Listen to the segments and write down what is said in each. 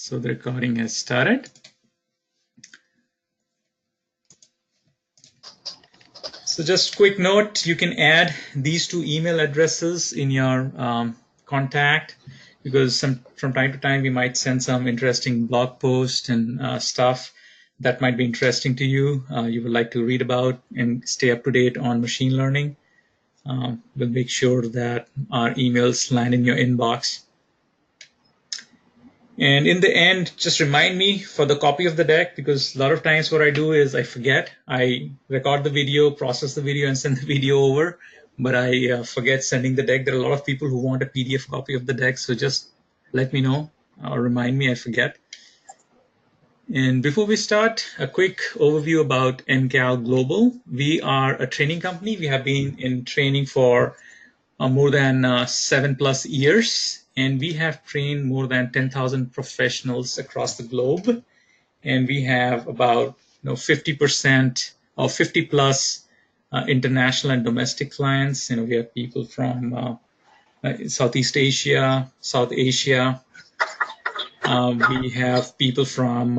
So the recording has started. So just quick note, you can add these two email addresses in your contact, because from time to time we might send some interesting blog posts and stuff that might be interesting to you, you would like to read about and stay up to date on machine learning. We'll make sure that our emails land in your inbox. And in the end, just remind me for the copy of the deck, because a lot of times what I do is I forget. I record the video, process the video, and send the video over, but I forget sending the deck. There are a lot of people who want a PDF copy of the deck, so just let me know or remind me, I forget. And before we start, a quick overview about MCAL Global. We are a training company. We have been in training for more than 7+ years. And we have trained more than 10,000 professionals across the globe. And we have about 50% or 50+ international and domestic clients. We have people from Southeast Asia, South Asia. We have people from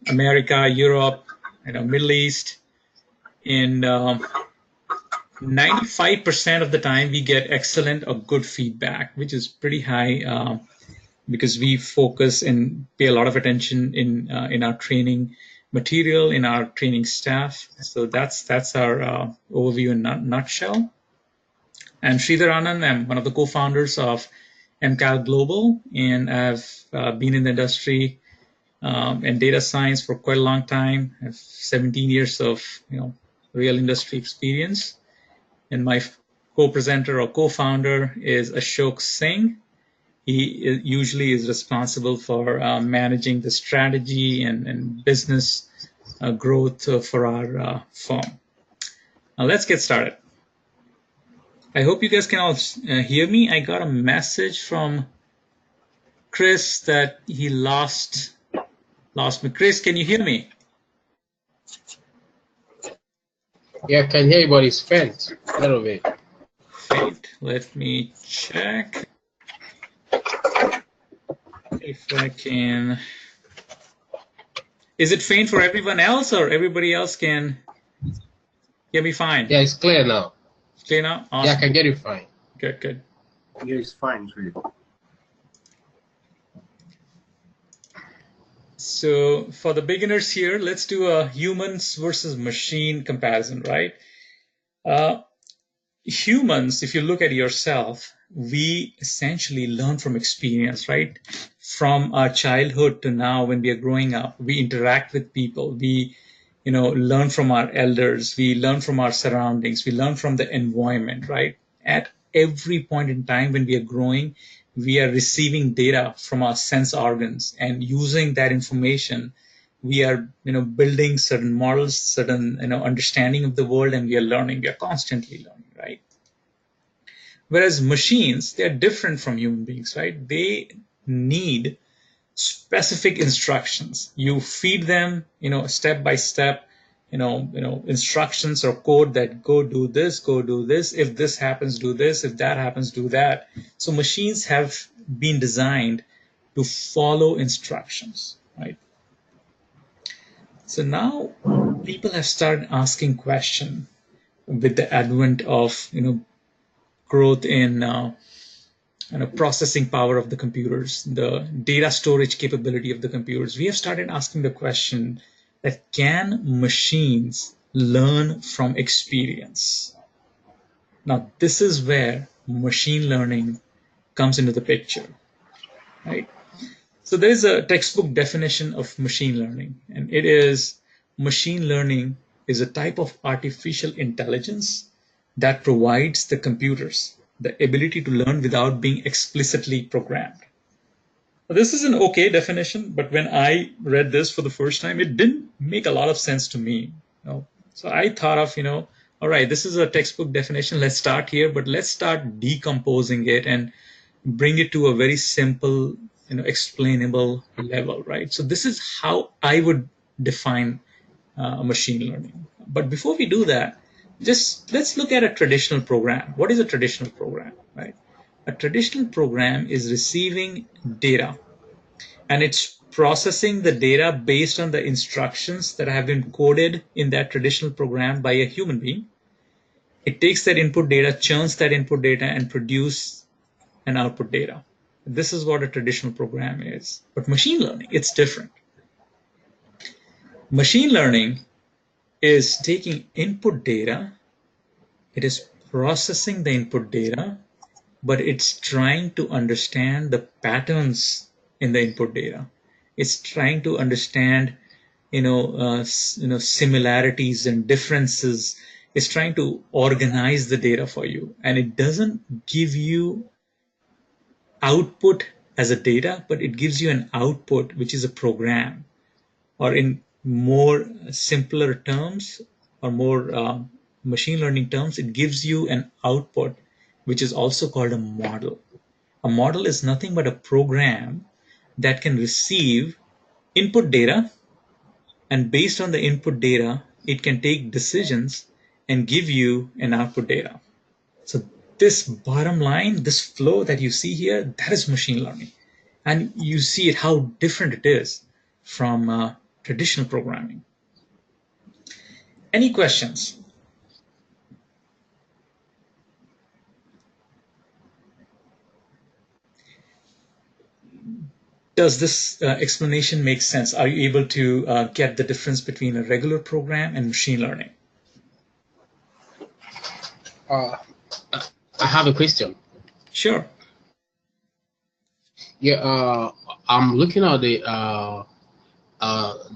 America, Europe, Middle East. And 95% of the time we get excellent or good feedback, which is pretty high because we focus and pay a lot of attention in our training material, in our training staff. So that's our overview in a nutshell. I'm Sridhar Anand. I'm one of the co-founders of MCAL Global, and I've been in the industry and data science for quite a long time. I have 17 years of real industry experience. And my co-presenter or co-founder is Ashok Singh. He usually is responsible for managing the strategy and business growth for our firm. Now let's get started. I hope you guys can all hear me. I got a message from Chris that he lost me. Chris, can you hear me? Yeah, I can hear you, but it's faint a little bit. Faint. Let me check if I can. Is it faint for everyone else, or everybody else can hear me fine? Yeah, it's clear now. It's clear now? Awesome. Yeah, I can get you fine. Good. Yeah, it's fine. So for the beginners here, let's do a humans versus machine comparison, right? Humans, if you look at yourself, we essentially learn from experience, right? From our childhood to now, when we are growing up, we interact with people. We, learn from our elders. We learn from our surroundings. We learn from the environment, right? At every point in time when we are growing, we are receiving data from our sense organs, and using that information, we are, building certain models, certain, understanding of the world, and we are learning. We are constantly learning, right? Whereas machines, they are different from human beings, right? They need specific instructions. You feed them, step by step, instructions or code that go do this, go do this. If this happens, do this. If that happens, do that. So machines have been designed to follow instructions, right? So now people have started asking questions with the advent of, growth in processing power of the computers, the data storage capability of the computers. We have started asking the question that can machines learn from experience? Now, this is where machine learning comes into the picture, right? So there is a textbook definition of machine learning, and it is machine learning is a type of artificial intelligence that provides the computers the ability to learn without being explicitly programmed. This is an okay definition, but when I read this for the first time, it didn't make a lot of sense to me. So I thought of, all right, this is a textbook definition. Let's start here, but let's start decomposing it and bring it to a very simple, explainable level, right? So this is how I would define machine learning. But before we do that, just let's look at a traditional program. What is a traditional program, right? A traditional program is receiving data and it's processing the data based on the instructions that have been coded in that traditional program by a human being. It takes that input data, churns that input data, and produce an output data. This is what a traditional program is. But machine learning, it's different. Machine learning is taking input data, it is processing the input data, but it's trying to understand the patterns in the input data. It's trying to understand, similarities and differences. It's trying to organize the data for you, and it doesn't give you output as a data, but it gives you an output which is a program, or in more simpler terms, or more machine learning terms, it gives you an output which is also called a model. A model is nothing but a program that can receive input data, and based on the input data, it can take decisions and give you an output data. So this bottom line, this flow that you see here, that is machine learning. And you see it, how different it is from traditional programming. Any questions? Does this explanation make sense? Are you able to get the difference between a regular program and machine learning? I have a question. Sure. Yeah, I'm looking at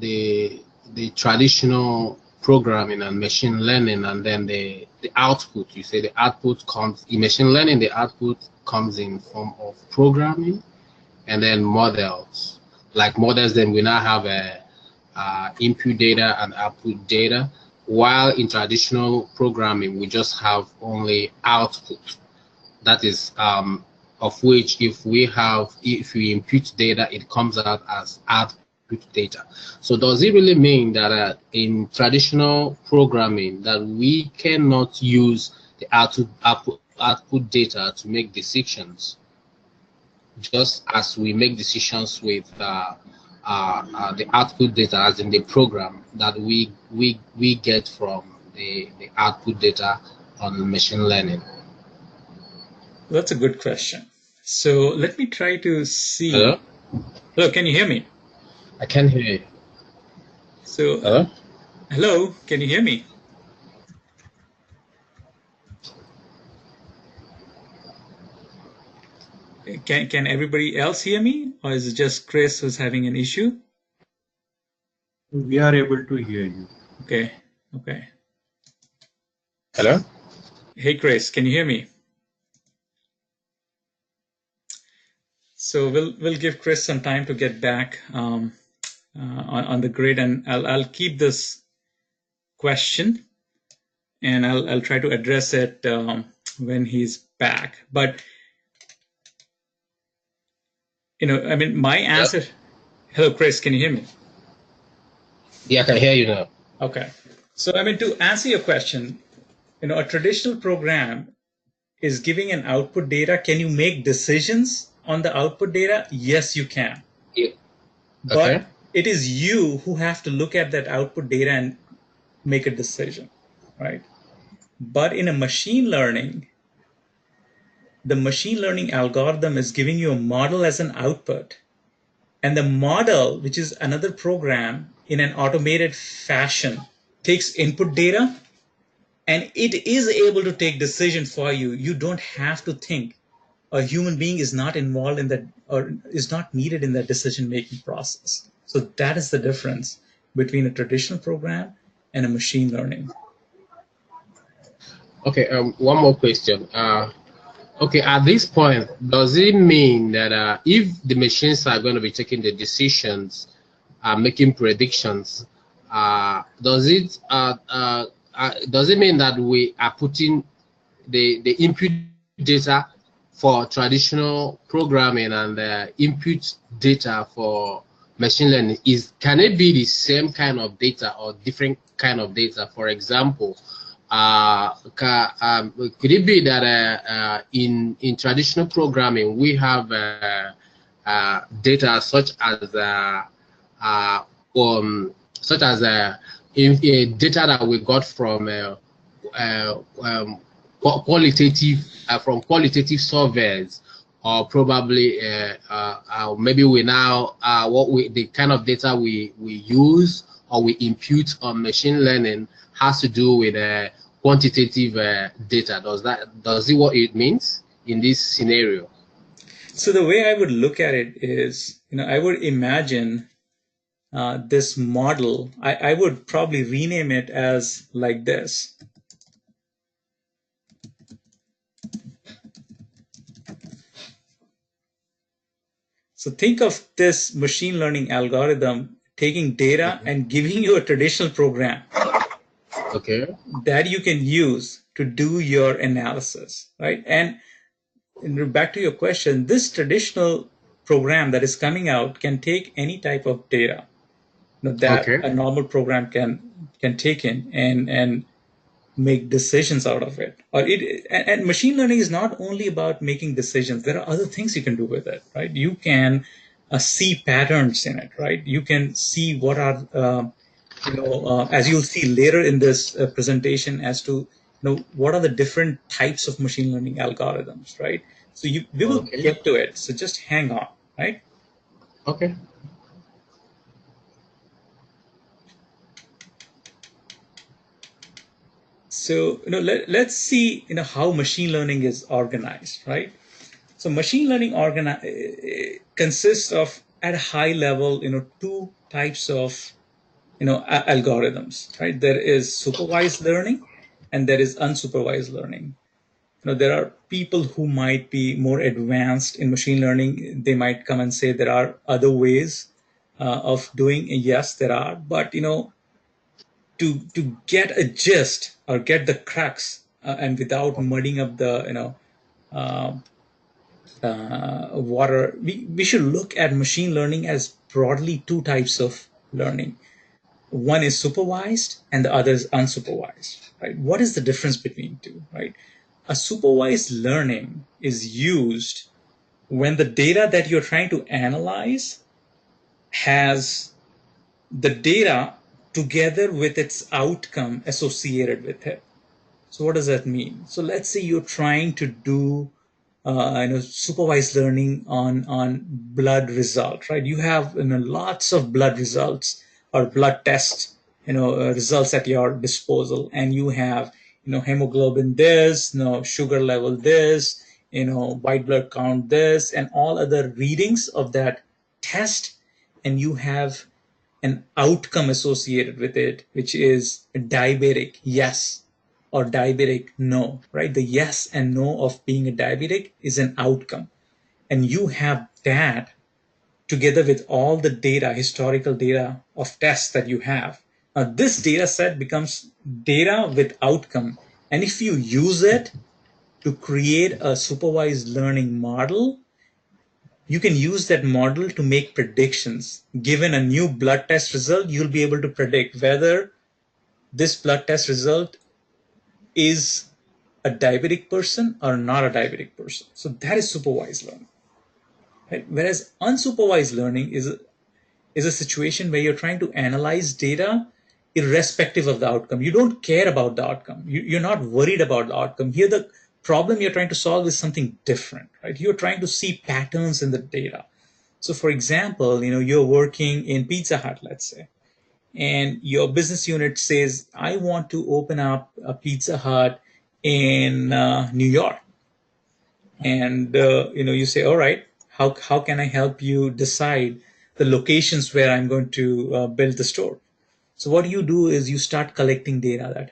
the traditional programming and machine learning, and then the output. You say the output comes in machine learning. The output comes in form of programming, and then models. Like models, then we now have a input data and output data. While in traditional programming, we just have only output. That is of which if we input data, it comes out as output data. So does it really mean that in traditional programming that we cannot use the output data to make decisions, just as we make decisions with the output data, as in the program that we get from the output data on machine learning? That's a good question. So let me try to see. Hello? Hello, can you hear me? I can hear you. So, hello, can you hear me? Can everybody else hear me, or is it just Chris who's having an issue? We are able to hear you. Okay. Hello? Hey, Chris, can you hear me? So we'll give Chris some time to get back on the grid, and I'll keep this question, and I'll try to address it when he's back. But my answer. Yep. Hello, Chris, can you hear me? Yeah, I can hear you now. Okay. So to answer your question, a traditional program is giving an output data. Can you make decisions on the output data? Yes, you can. Yeah. Okay. But it is you who have to look at that output data and make a decision, right? But in a machine learning, the machine learning algorithm is giving you a model as an output. And the model, which is another program, in an automated fashion, takes input data, and it is able to take decision for you. You don't have to think. A human being is not involved in that, or is not needed in that decision-making process. So that is the difference between a traditional program and a machine learning. Okay, one more question. Okay, at this point, does it mean that if the machines are going to be taking the decisions, making predictions, does it mean that we are putting the input data for traditional programming and the input data for machine learning, can it be the same kind of data or different kind of data? For example, could it be that in traditional programming we have data such as data that we got from qualitative surveys, or probably maybe we now the kind of data we use or we impute on machine learning has to do with quantitative data. Does it what it means in this scenario? So the way I would look at it is, I would imagine this model. I would probably rename it as like this. So think of this machine learning algorithm taking data and giving you a traditional program. Okay. That you can use to do your analysis, right? And back to your question, this traditional program that is coming out can take any type of data that a normal program can take in and make decisions out of it. And machine learning is not only about making decisions. There are other things you can do with it, right? You can see patterns in it, right? You can see what are as you'll see later in this presentation, as to what are the different types of machine learning algorithms, right? So we will get to it. So just hang on, right? Okay. So let's see how machine learning is organized, right? So machine learning consists of, at a high level, two types of algorithms, right? There is supervised learning and there is unsupervised learning. There are people who might be more advanced in machine learning. They might come and say there are other ways of doing. Yes, there are, but to get a gist or get the crux and without muddying up the water, we should look at machine learning as broadly two types of learning. One is supervised and the other is unsupervised, right? What is the difference between two, right? A supervised learning is used when the data that you're trying to analyze has the data together with its outcome associated with it. So what does that mean? So let's say you're trying to do supervised learning on blood result, right? You have lots of blood results or blood test results at your disposal, and you have hemoglobin this, sugar level this, white blood count this, and all other readings of that test, and you have an outcome associated with it, which is diabetic, yes, or diabetic, no, right? The yes and no of being a diabetic is an outcome. And you have that together with all the data, historical data of tests that you have. Now, this data set becomes data with outcome. And if you use it to create a supervised learning model, you can use that model to make predictions. Given a new blood test result, you'll be able to predict whether this blood test result is a diabetic person or not a diabetic person. So that is supervised learning. Right? Whereas unsupervised learning is a situation where you're trying to analyze data irrespective of the outcome. You don't care about the outcome. You're not worried about the outcome. Here, the problem you're trying to solve is something different, right? You're trying to see patterns in the data. So for example, you're working in Pizza Hut, let's say, and your business unit says, I want to open up a Pizza Hut in New York. And, you say, all right, how can I help you decide the locations where I'm going to build the store? So what you do is you start collecting data that,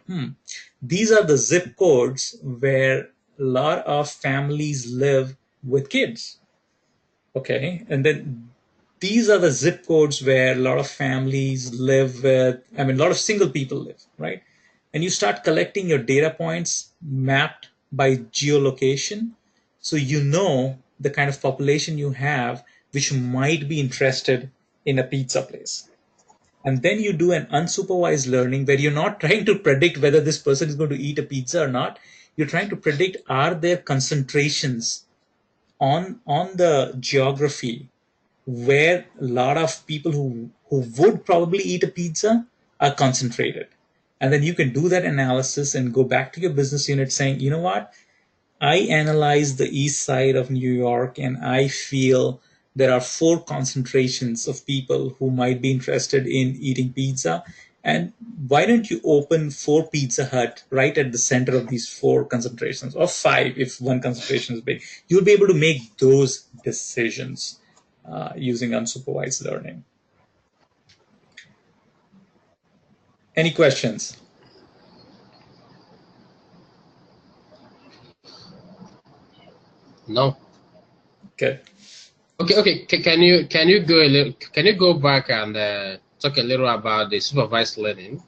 these are the zip codes where a lot of families live with kids. Okay. And then these are the zip codes where a lot of families live with, a lot of single people live, right? And you start collecting your data points mapped by geolocation. So you know the kind of population you have, which might be interested in a pizza place. And then you do an unsupervised learning where you're not trying to predict whether this person is going to eat a pizza or not. You're trying to predict, are there concentrations on the geography where a lot of people who would probably eat a pizza are concentrated. And then you can do that analysis and go back to your business unit saying, you know what? I analyzed the east side of New York and I feel there are 4 concentrations of people who might be interested in eating pizza. And why don't you open 4 Pizza Hut right at the center of these 4 concentrations, or 5 if one concentration is big? You'll be able to make those decisions using unsupervised learning. Any questions? No. Okay. Okay. Can you go a little? Can you go back and talk a little about the supervised learning?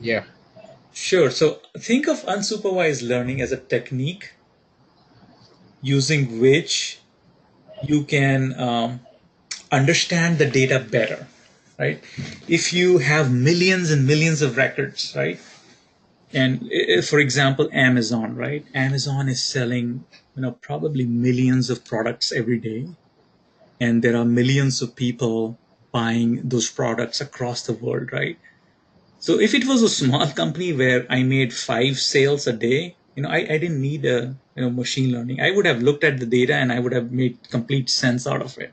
Yeah. Sure. So think of unsupervised learning as a technique using which you can understand the data better, right? If you have millions and millions of records, right? And for example, Amazon, right? Amazon is selling, probably millions of products every day, and there are millions of people buying those products across the world, right? So if it was a small company where I made 5 sales a day, I didn't need a machine learning. I would have looked at the data and I would have made complete sense out of it.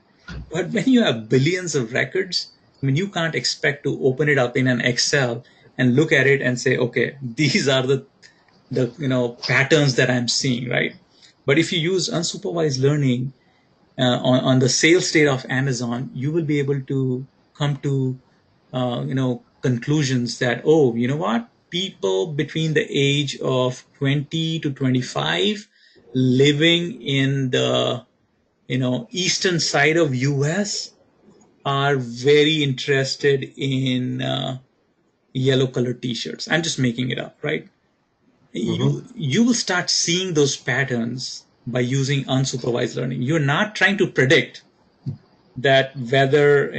But when you have billions of records, you can't expect to open it up in an Excel and look at it and say, okay, these are the patterns that I'm seeing, right? But if you use unsupervised learning on the sales data of Amazon, you will be able to come to conclusions that, oh, you know what, people between the age of 20 to 25 living in the eastern side of US are very interested in yellow colored t-shirts. I'm just making it up, right? You will start seeing those patterns by using unsupervised learning. You're not trying to predict that whether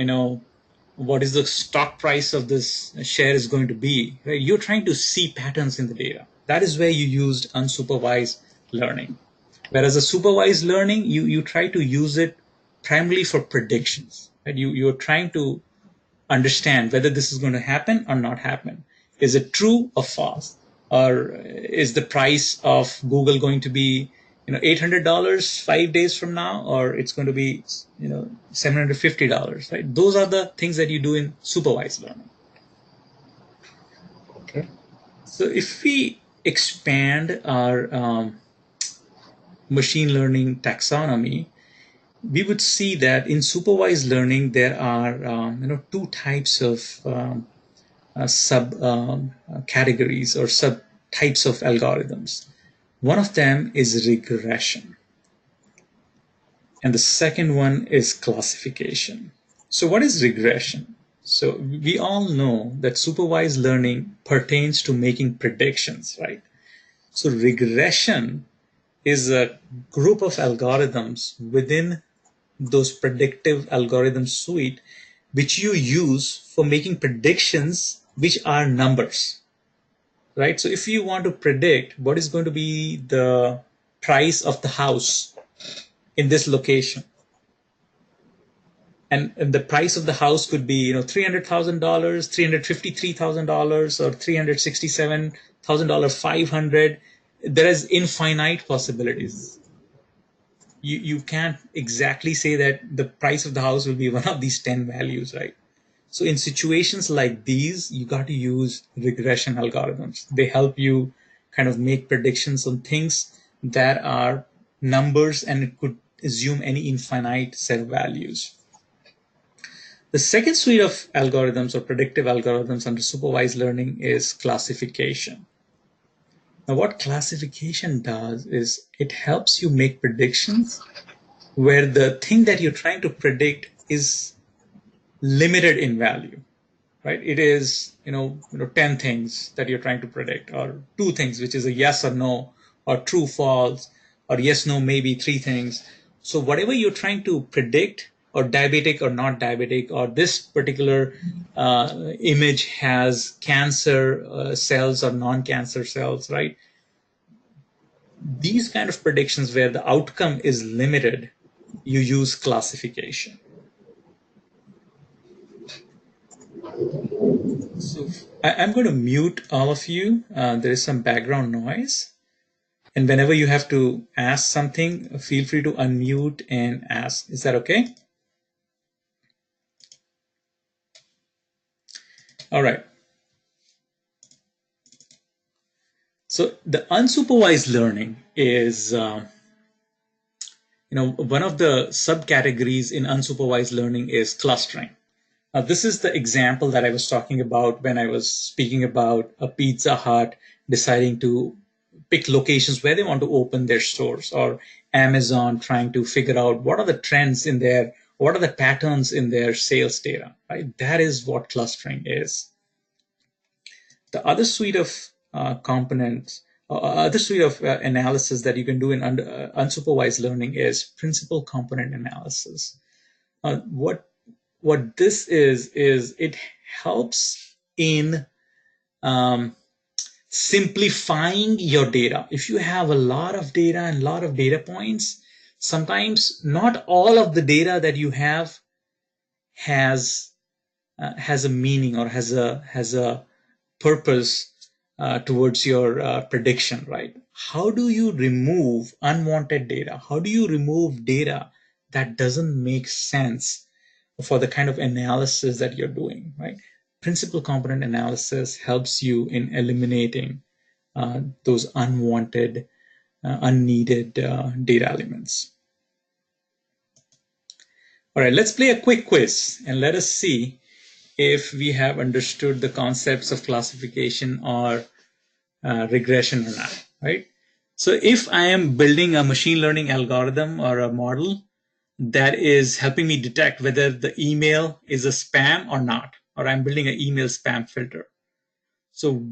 what is the stock price of this share is going to be, right? You're trying to see patterns in the data. That is where you used unsupervised learning. Whereas a supervised learning, you try to use it primarily for predictions, right? You're trying to understand whether this is going to happen or not happen. Is it true or false? Or is the price of Google going to be $800 5 days from now, or it's going to be $750, right? Those are the things that you do in supervised learning. Okay. So if we expand our machine learning taxonomy, we would see that in supervised learning there are 2 types of sub categories or sub types of algorithms. One of them is regression, and the second one is classification. So what is regression? So we all know that supervised learning pertains to making predictions, right? So regression is a group of algorithms within those predictive algorithm suite which you use for making predictions which are numbers, right? So if you want to predict what is going to be the price of the house in this location, and the price of the house could be $300,000, $353,000, or $367,000, 500. There is infinite possibilities. You can't exactly say that the price of the house will be one of these 10 values, right? So in situations like these, you got to use regression algorithms. They help you kind of make predictions on things that are numbers, and it could assume any infinite set of values. The second suite of algorithms or predictive algorithms under supervised learning is classification. Now, what classification does is it helps you make predictions where the thing that you're trying to predict is limited in value, right? It is 10 things that you're trying to predict, or 2 things, which is a yes or no, or true, false, or yes, no, maybe 3 things. So whatever you're trying to predict, or diabetic or not diabetic, or this particular image has cancer cells or non-cancer cells, right? these kind of predictions where the outcome is limited, you use classification. So I'm going to mute all of you. There is some background noise. And whenever you have to ask something, feel free to unmute and ask. Is that okay? All right. So the unsupervised learning is, one of the subcategories in unsupervised learning is clustering. Now, this is the example that I was talking about when I was speaking about a Pizza Hut deciding to pick locations where they want to open their stores, or Amazon trying to figure out what are the trends in their, what are the patterns in their sales data, right? That is what clustering is. The other suite of components, other suite of analysis that you can do in unsupervised learning is principal component analysis. What this is it helps in simplifying your data. If you have a lot of data and a lot of data points, sometimes not all of the data that you have has a meaning or has a purpose towards your prediction, right? How do you remove unwanted data? How do you remove data that doesn't make sense for the kind of analysis that you're doing, right? Principal component analysis helps you in eliminating those unwanted, unneeded data elements. All right, let's play a quick quiz and let us see if we have understood the concepts of classification or regression or not, right? So if I am building a machine learning algorithm or a model that is helping me detect whether the email is a spam or not, or I'm building an email spam filter. So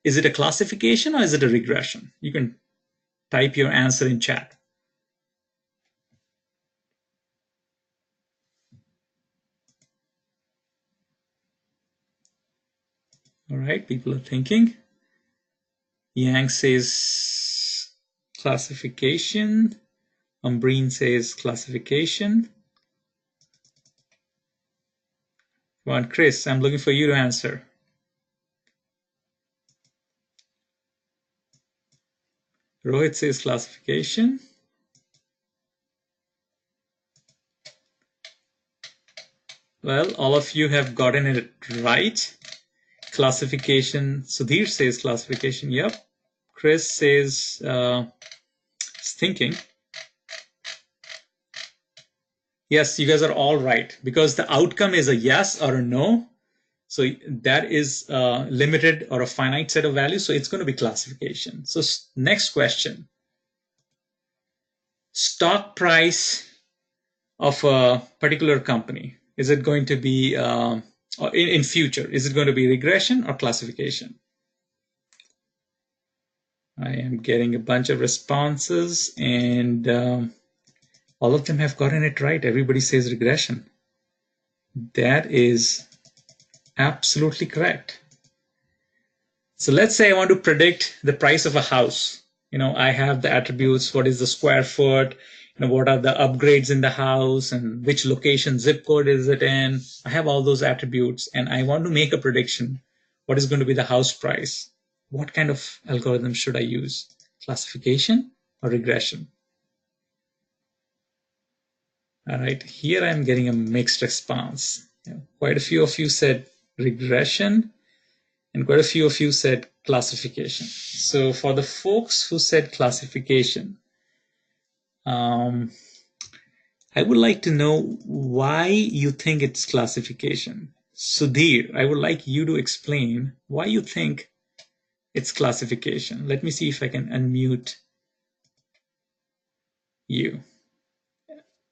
is it a classification or is it a regression? You can type your answer in chat. All right, people are thinking. Yang says classification. Umbreen says classification. Come on, Chris, I'm looking for you to answer. Rohit says classification. Well, all of you have gotten it right. Classification. Sudhir says classification. Yep. Chris says thinking. Yes, you guys are all right because the outcome is a yes or a no. So that is a limited or a finite set of values. So it's going to be classification. So next question. Stock price of a particular company. Is it going to be in future? Is it going to be regression or classification? I am getting a bunch of responses and all of them have gotten it right. Everybody says regression. That is absolutely correct. So let's say I want to predict the price of a house. I have the attributes. What is the square foot? What are the upgrades in the house and which location, zip code is it in? I have all those attributes and I want to make a prediction. What is going to be the house price? What kind of algorithm should I use? Classification or regression? All right, here I'm getting a mixed response. Quite a few of you said regression and quite a few of you said classification. So for the folks who said classification, I would like to know why you think it's classification. Sudhir, I would like you to explain why you think it's classification. Let me see if I can unmute you.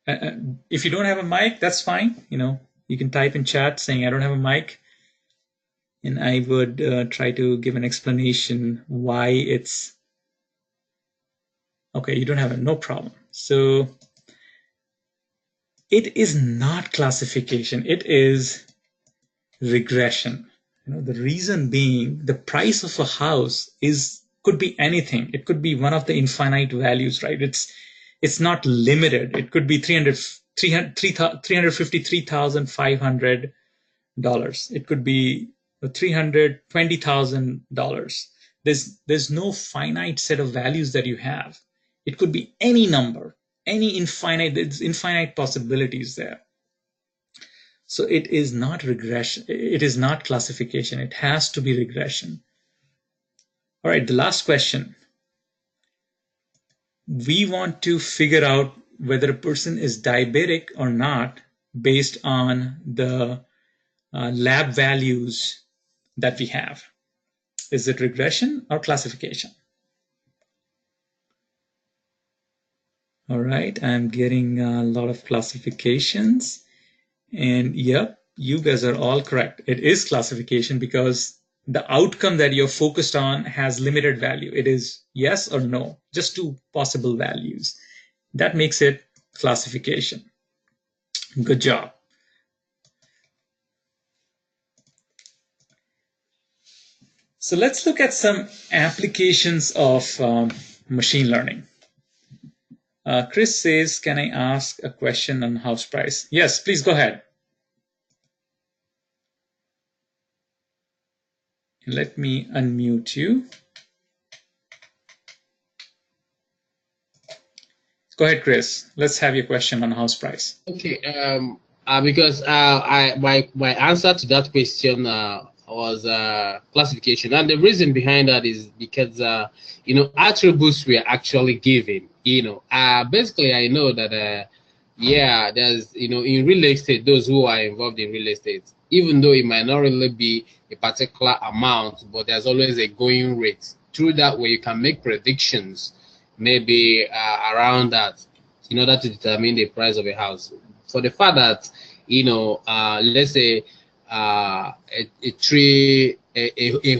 If you don't have a mic, that's fine. You can type in chat saying I don't have a mic, and I would try to give an explanation why it's okay. You don't have it, no problem. So it is not classification. It is regression. The reason being the price of a house could be anything. It could be one of the infinite values, right? It's not limited. It could be $353,500. It could be $320,000. There's no finite set of values that you have. It could be any number, any infinite. There's infinite possibilities there. So it is not regression. It is not classification. It has to be regression. All right, the last question. We want to figure out whether a person is diabetic or not based on the lab values that we have. Is it regression or classification? All right, I'm getting a lot of classifications. And yep, you guys are all correct. It is classification because the outcome that you're focused on has limited value. It is yes or no, just two possible values. That makes it classification. Good job. So let's look at some applications of machine learning. Chris says, can I ask a question on house price? Yes, please go ahead. Let me unmute you. Go ahead, Chris. Let's have your question on house price. Okay. Because my answer to that question was classification, and the reason behind that is because attributes we are actually given. Basically, I know that there's in real estate, those who are involved in real estate, even though it might not really be a particular amount, but there's always a going rate. Through that way, you can make predictions, maybe around that, in order to determine the price of a house. For the fact that let's say a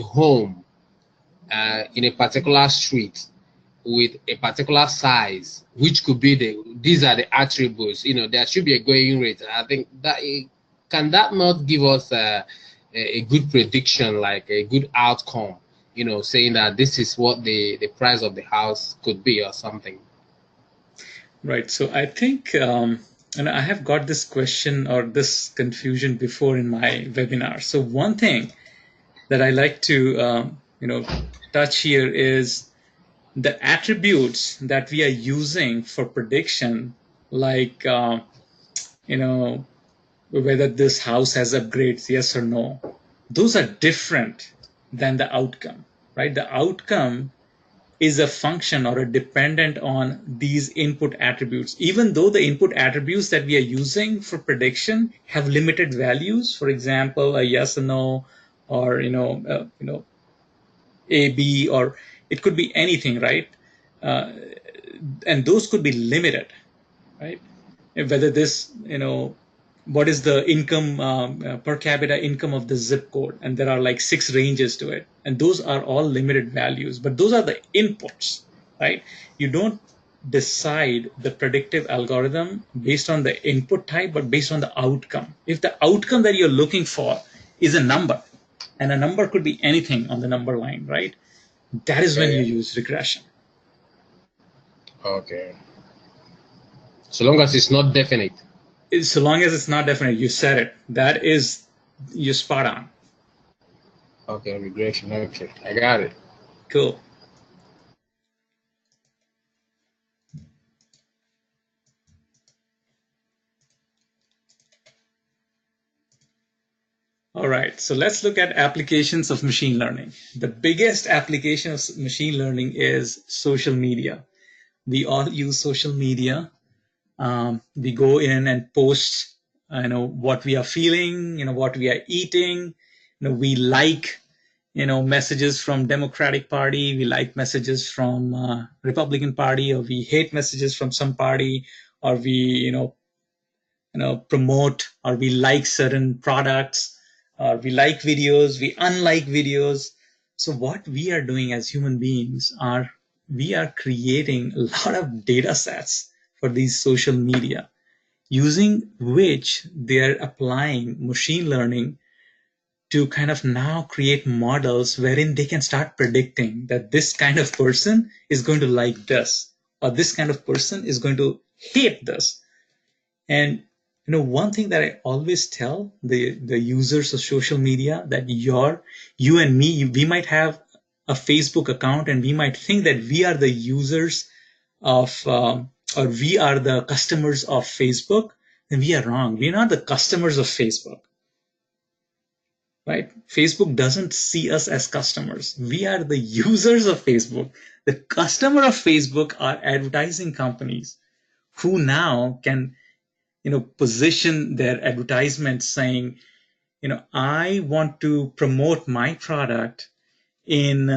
home in a particular street with a particular size, which could be these are the attributes. There should be a going rate. I think that can that not give us a good prediction, like a good outcome? Saying that this is what the price of the house could be or something. Right. So I think, and I have got this question or this confusion before in my webinar. So one thing that I like to, touch here is the attributes that we are using for prediction, like, whether this house has upgrades, yes or no. Those are different than the outcome, right? The outcome is a function or a dependent on these input attributes. Even though the input attributes that we are using for prediction have limited values, for example, a yes or no, or A, B, or it could be anything, right? And those could be limited, right? Whether this, what is the income, per capita income of the zip code? And there are like 6 ranges to it. And those are all limited values, but those are the inputs, right? You don't decide the predictive algorithm based on the input type, but based on the outcome. If the outcome that you're looking for is a number, and a number could be anything on the number line, right? That is when you use regression. Okay. So long as it's not definite. So long as it's not definite, you said it. That is, you're spot on. Okay, regression. Okay, I got it. Cool. All right, so let's look at applications of machine learning. The biggest application of machine learning is social media. We all use social media. We go in and post, what we are feeling, what we are eating. We like, messages from Democratic Party. We like messages from Republican Party, or we hate messages from some party, or we, promote, or we like certain products. We like videos, we unlike videos. So what we are doing as human beings we are creating a lot of data sets for these social media, using which they're applying machine learning to kind of now create models wherein they can start predicting that this kind of person is going to like this, or this kind of person is going to hate this. And one thing that I always tell the users of social media, that you and me, we might have a Facebook account and we might think that we are the users of or we are the customers of Facebook, and we are wrong. We're not the customers of Facebook, right? Facebook doesn't see us as customers. We are the users of Facebook. The customer of Facebook are advertising companies who now can position their advertisements saying, I want to promote my product in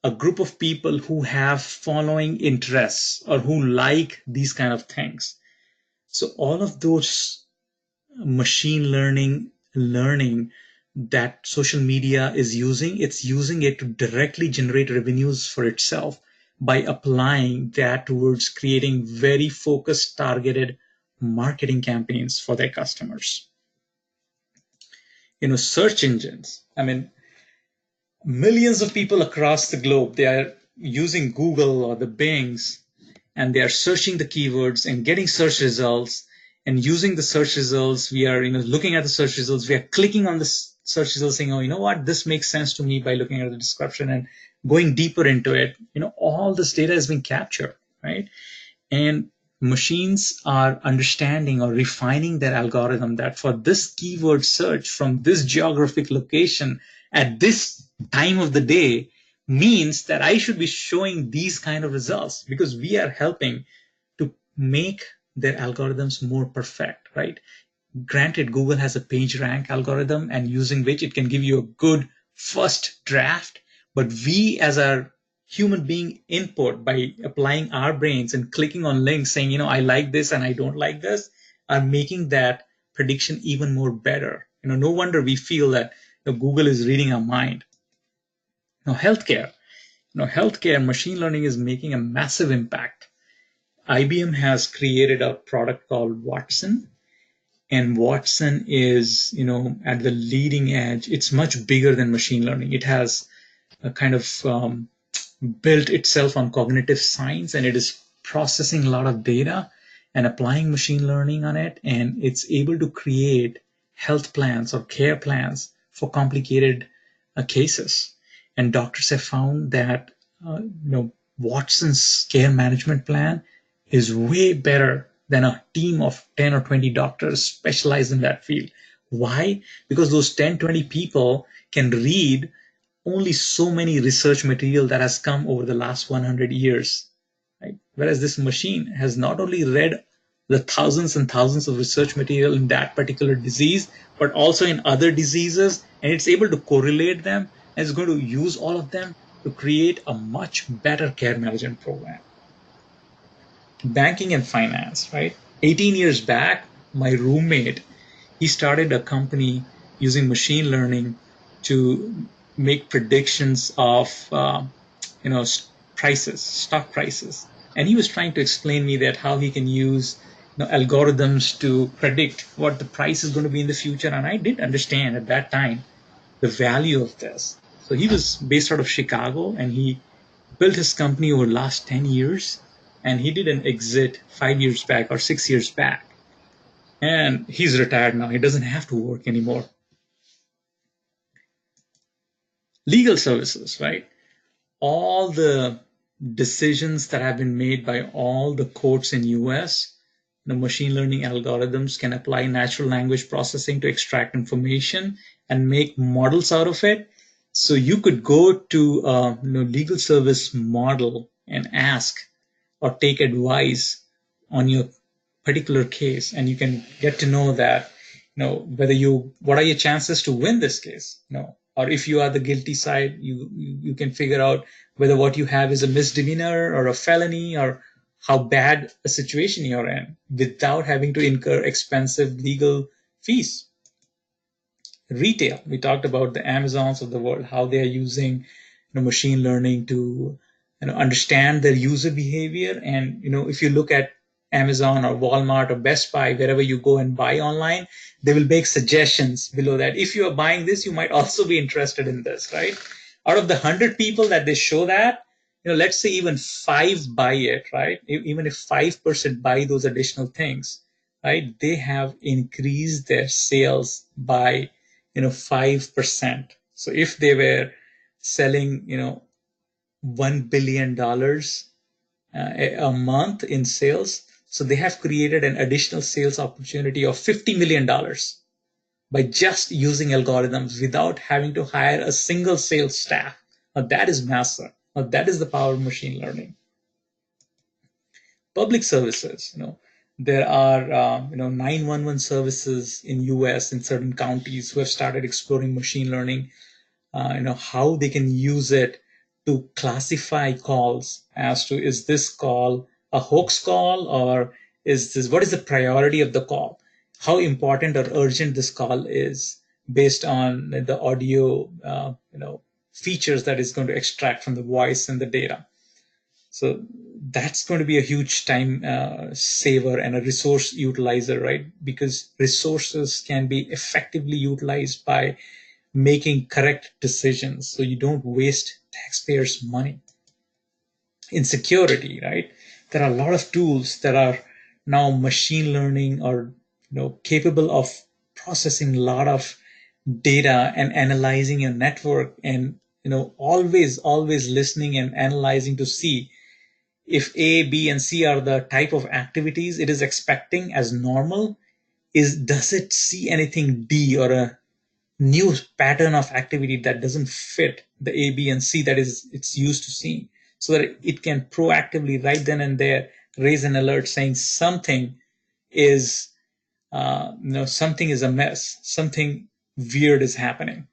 a group of people who have following interests or who like these kind of things. So all of those machine learning that social media is using, it's using it to directly generate revenues for itself by applying that towards creating very focused, targeted marketing campaigns for their customers. Search engines. I mean, millions of people across the globe, they are using Google or the Bings, and they are searching the keywords and getting search results, and using the search results, we are looking at the search results, we are clicking on the search results saying, oh, you know what, this makes sense to me, by looking at the description and going deeper into it. All this data is being captured, right? And machines are understanding or refining their algorithm that for this keyword search from this geographic location at this time of the day means that I should be showing these kind of results, because we are helping to make their algorithms more perfect, right? Granted, Google has a page rank algorithm, and using which it can give you a good first draft, but we as our human being input, by applying our brains and clicking on links saying, I like this and I don't like this, are making that prediction even more better. No wonder we feel that Google is reading our mind. Now, healthcare. Healthcare machine learning is making a massive impact. IBM has created a product called Watson, and Watson is, at the leading edge. It's much bigger than machine learning. It has a kind of built itself on cognitive science, and it is processing a lot of data and applying machine learning on it, and it's able to create health plans or care plans for complicated cases. And doctors have found that Watson's care management plan is way better than a team of 10 or 20 doctors specialized in that field. Why? Because those 10, 20 people can read only so many research material that has come over the last 100 years, right? Whereas this machine has not only read the thousands and thousands of research material in that particular disease, but also in other diseases, and it's able to correlate them, and it's going to use all of them to create a much better care management program. Banking and finance, right? 18 years back, my roommate, he started a company using machine learning to make predictions of prices, stock prices, and he was trying to explain me that how he can use algorithms to predict what the price is going to be in the future. And I didn't understand at that time the value of this. So he was based out of Chicago, and he built his company over the last 10 years, and he did an exit 5 years back or 6 years back, and he's retired now. He doesn't have to work anymore. Legal services, right? All the decisions that have been made by all the courts in US, the machine learning algorithms can apply natural language processing to extract information and make models out of it. So you could go to a legal service model and ask or take advice on your particular case, and you can get to know that what are your chances to win this case, or if you are the guilty side, you can figure out whether what you have is a misdemeanor or a felony, or how bad a situation you're in, without having to incur expensive legal fees. Retail, we talked about the Amazons of the world, how they are using machine learning to understand their user behavior. And if you look at Amazon or Walmart or Best Buy, wherever you go and buy online, they will make suggestions below that. If you are buying this, you might also be interested in this, right? Out of the 100 people that they show that, let's say even 5 buy it, right? Even if 5% buy those additional things, right? They have increased their sales by, 5%. So if they were selling, $1 billion a month in sales, so they have created an additional sales opportunity of $50 million by just using algorithms without having to hire a single sales staff. Now that is massive. Now that is the power of machine learning. Public services, there are 911 services in US in certain counties who have started exploring machine learning, how they can use it to classify calls as to, is this call a hoax call, or what is the priority of the call? How important or urgent this call is based on the audio, features that is going to extract from the voice and the data. So that's going to be a huge time saver and a resource utilizer, right? Because resources can be effectively utilized by making correct decisions, so you don't waste taxpayers' money. In security, right? There are a lot of tools that are now machine learning or capable of processing a lot of data and analyzing your network, and always listening and analyzing to see if A, B, and C are the type of activities it is expecting as normal. Does it see anything D or a new pattern of activity that doesn't fit the A, B, and C that it's used to seeing, so that it can proactively right then and there raise an alert saying something is something is amiss, something weird is happening.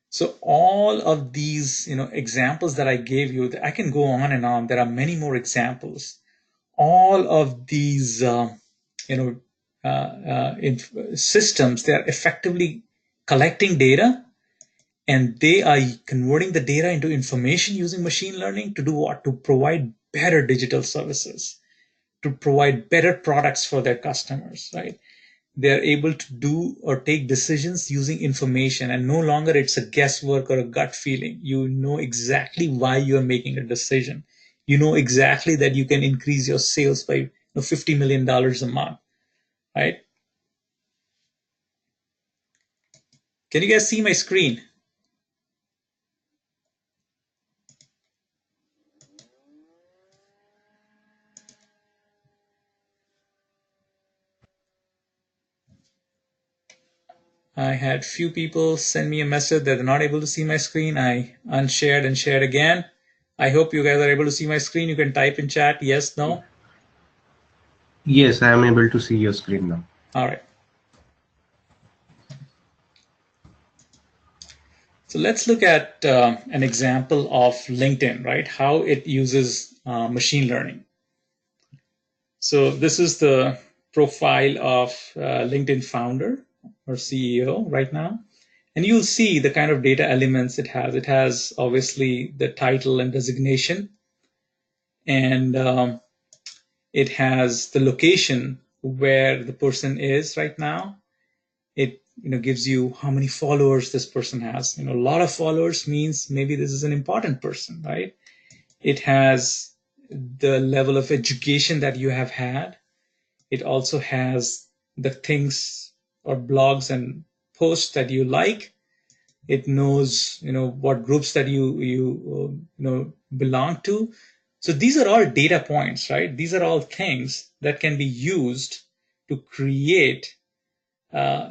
So all of these examples that I gave you, I can go on and on. There are many more examples. All of these systems, they are effectively collecting data, and they are converting the data into information using machine learning to do what? To provide better digital services, to provide better products for their customers, right? They're able to do or take decisions using information, and no longer it's a guesswork or a gut feeling. You know exactly why you're making a decision. You know exactly that you can increase your sales by $50 million a month, right? Can you guys see my screen? I had few people send me a message that they're not able to see my screen. I unshared and shared again. I hope you guys are able to see my screen. You can type in chat, yes, no. Yes, I am able to see your screen now. All right. So let's look at an example of LinkedIn, right? How it uses machine learning. So this is the profile of LinkedIn founder or CEO right now. And you'll see the kind of data elements it has. It has obviously the title and designation, and it has the location where the person is right now. It gives you how many followers this person has. A lot of followers means maybe this is an important person, right? It has the level of education that you have had. It also has the things or blogs and posts that you like. It knows what groups that you belong to. So these are all data points, right? These are all things that can be used to create a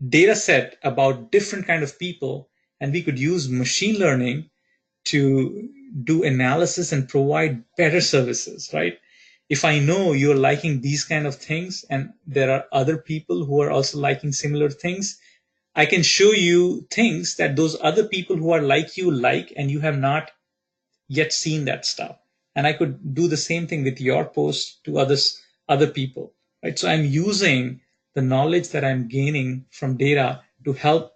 data set about different kind of people, and we could use machine learning to do analysis and provide better services, right? If I know you're liking these kind of things and there are other people who are also liking similar things, I can show you things that those other people who are like you like, and you have not yet seen that stuff. And I could do the same thing with your post to other people, right? So I'm using the knowledge that I'm gaining from data to help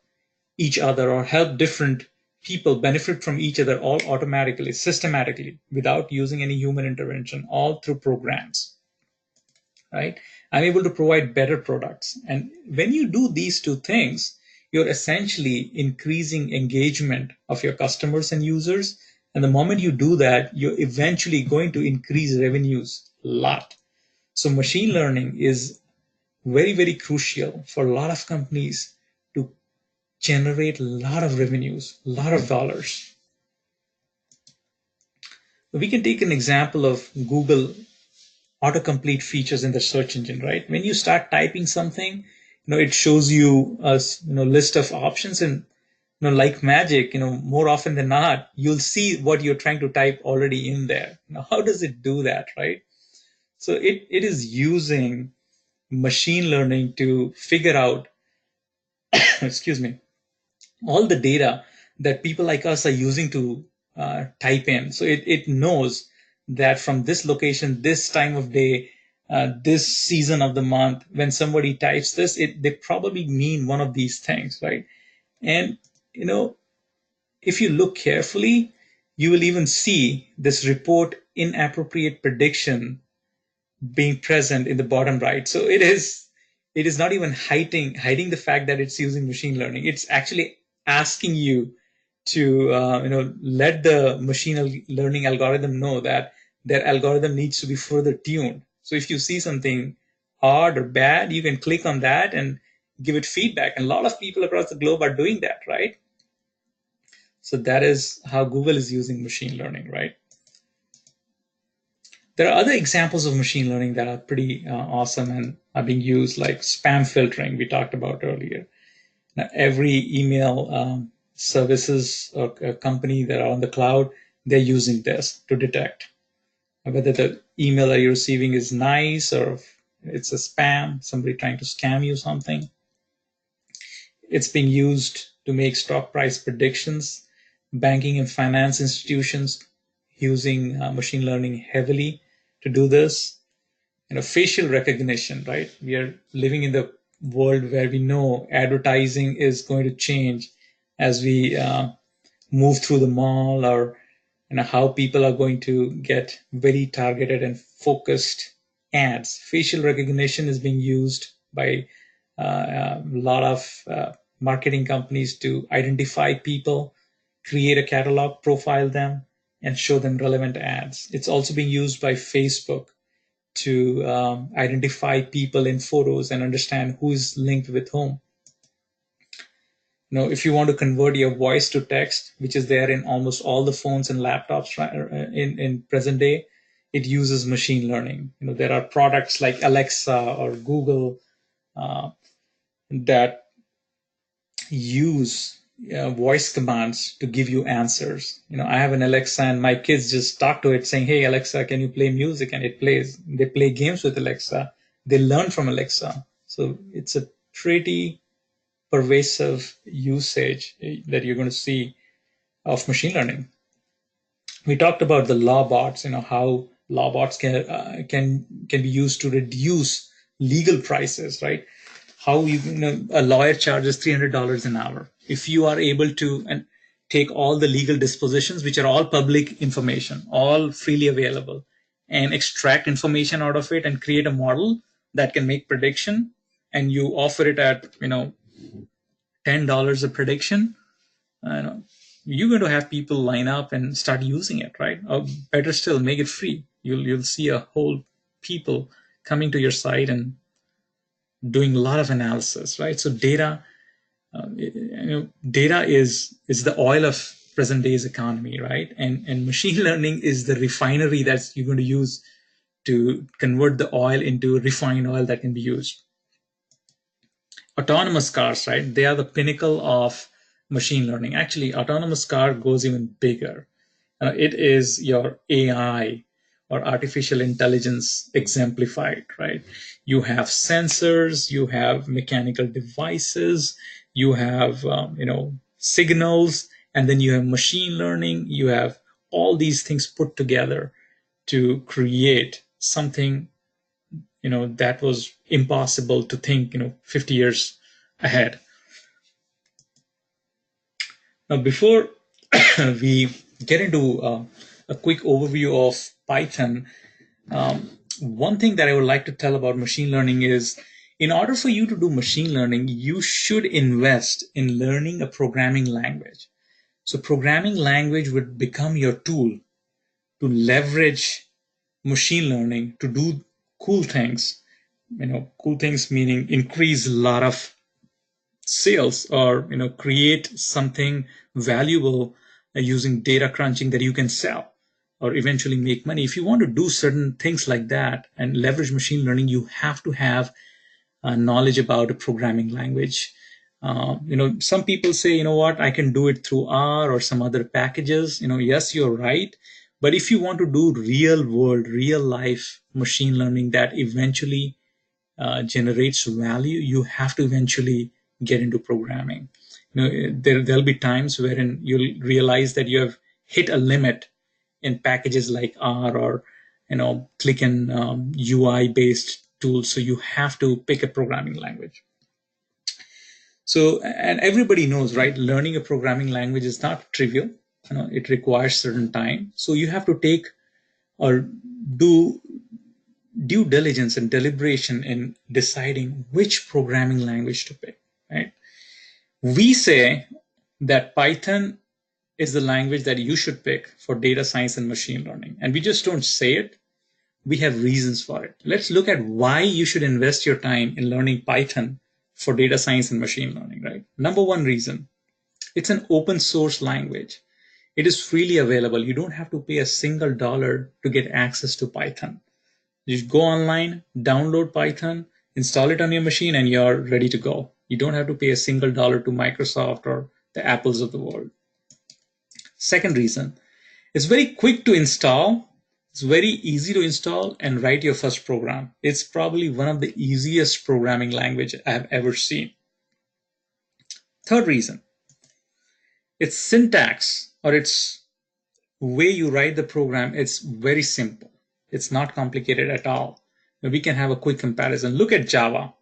each other or help different people benefit from each other all automatically, systematically, without using any human intervention, all through programs, right? I'm able to provide better products. And when you do these two things, you're essentially increasing engagement of your customers and users. And the moment you do that, you're eventually going to increase revenues a lot. So machine learning is very, very crucial for a lot of companies to generate a lot of revenues, a lot of dollars. We can take an example of Google autocomplete features in the search engine, right? When you start typing something, it shows you a list of options, and like magic, more often than not, you'll see what you're trying to type already in there. Now, how does it do that, right? So it is using machine learning to figure out, excuse me, all the data that people like us are using to type in. So it knows that from this location, this time of day, this season of the month, when somebody types this, they probably mean one of these things, right? And, if you look carefully, you will even see this report inappropriate prediction being present in the bottom right. So it is not even hiding the fact that it's using machine learning. It's actually asking you to let the machine learning algorithm know that their algorithm needs to be further tuned. So if you see something odd or bad, you can click on that and give it feedback. And a lot of people across the globe are doing that, right? So that is how Google is using machine learning, right? There are other examples of machine learning that are pretty awesome and are being used, like spam filtering we talked about earlier. Now, every email services or company that are on the cloud, they're using this to detect whether the email that you're receiving is nice or if it's a spam, somebody trying to scam you something. It's being used to make stock price predictions. Banking and finance institutions using machine learning heavily to do this. Facial recognition, right? We are living in the world where we know advertising is going to change as we move through the mall, or how people are going to get very targeted and focused ads. Facial recognition is being used by a lot of marketing companies to identify people, create a catalog, profile them, and show them relevant ads. It's also being used by Facebook to identify people in photos and understand who is linked with whom. If you want to convert your voice to text, which is there in almost all the phones and laptops in present day, it uses machine learning. There are products like Alexa or Google that use voice commands to give you answers. I have an Alexa, and my kids just talk to it saying, "Hey Alexa, can you play music?" And it plays. They play games with Alexa. They learn from Alexa. So it's a pretty pervasive usage that you're going to see of machine learning. We talked about the law bots, how law bots can be used to reduce legal prices, right? How a lawyer charges $300 an hour. If you are able to take all the legal dispositions, which are all public information, all freely available, and extract information out of it and create a model that can make prediction, and you offer it at $10 a prediction, you're going to have people line up and start using it, right? Or better still, make it free. You'll see a whole people coming to your site and doing a lot of analysis, right? So data is the oil of present day's economy, right? And machine learning is the refinery that you're going to use to convert the oil into refined oil that can be used. Autonomous cars, right? They are the pinnacle of machine learning. Actually, autonomous car goes even bigger. It is your AI or artificial intelligence exemplified, right? You have sensors, you have mechanical devices, you have signals, and then you have machine learning. You have all these things put together to create something that was impossible to think 50 years ahead. Now, before we get into a quick overview of Python, one thing that I would like to tell about machine learning is, in order for you to do machine learning, you should invest in learning a programming language. So programming language would become your tool to leverage machine learning to do cool things. Cool things meaning increase a lot of sales, or create something valuable using data crunching that you can sell or eventually make money. If you want to do certain things like that and leverage machine learning, you have to have knowledge about a programming language. Some people say, what, I can do it through R or some other packages. Yes, you're right. But if you want to do real world, real life machine learning that eventually generates value, you have to eventually get into programming. There'll be times wherein you'll realize that you have hit a limit in packages like R or click and UI based tools. So you have to pick a programming language. So, and everybody knows, right? Learning a programming language is not trivial. It requires certain time. So you have to take or do due diligence and deliberation in deciding which programming language to pick, right? We say that Python is the language that you should pick for data science and machine learning. And we just don't say it. We have reasons for it. Let's look at why you should invest your time in learning Python for data science and machine learning, right? Number one reason, it's an open source language. It is freely available. You don't have to pay a single dollar to get access to Python. You go online, download Python, install it on your machine, and you're ready to go. You don't have to pay a single dollar to Microsoft or the Apples of the world. Second reason, it's very quick to install. It's very easy to install and write your first program. It's probably one of the easiest programming language I have ever seen. Third reason, its syntax or its way you write the program, it's very simple. It's not complicated at all. We can have a quick comparison. Look at Java.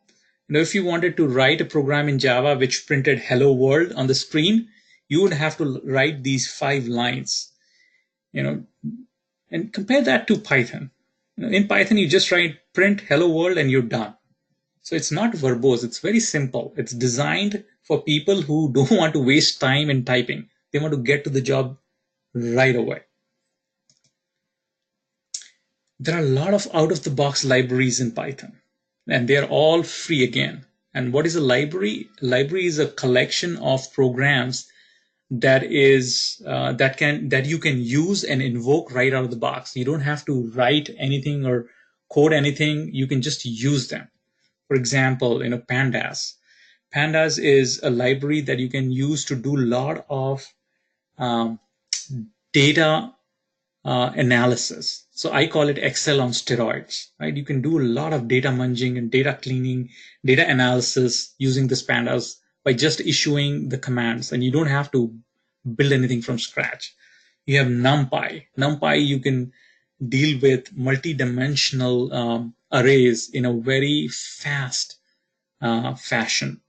If you wanted to write a program in Java which printed hello world on the screen, you would have to write these 5 lines, and compare that to Python. In Python, you just write print hello world and you're done. So it's not verbose. It's very simple. It's designed for people who don't want to waste time in typing. They want to get to the job right away. There are a lot of out-of-the-box libraries in Python, and they're all free again. And what is a library? A library is a collection of programs that you can use and invoke right out of the box. You don't have to write anything or code anything. You can just use them. For example, Pandas. Pandas is a library that you can use to do a lot of data analysis. So I call it Excel on steroids, right? You can do a lot of data munging and data cleaning, data analysis using this Pandas by just issuing the commands, and you don't have to build anything from scratch. You have NumPy. NumPy, you can deal with multi-dimensional arrays in a very fast fashion.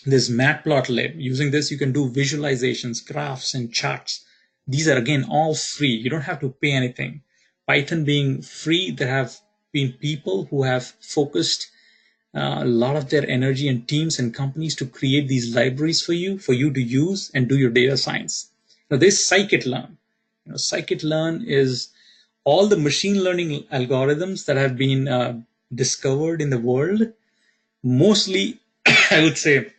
There's Matplotlib. Using this, you can do visualizations, graphs, and charts. These are, again, all free. You don't have to pay anything. Python being free, there have been people who have focused a lot of their energy and teams and companies to create these libraries for you to use and do your data science. Now, there's scikit-learn. Scikit-learn is all the machine learning algorithms that have been discovered in the world. Mostly, I would say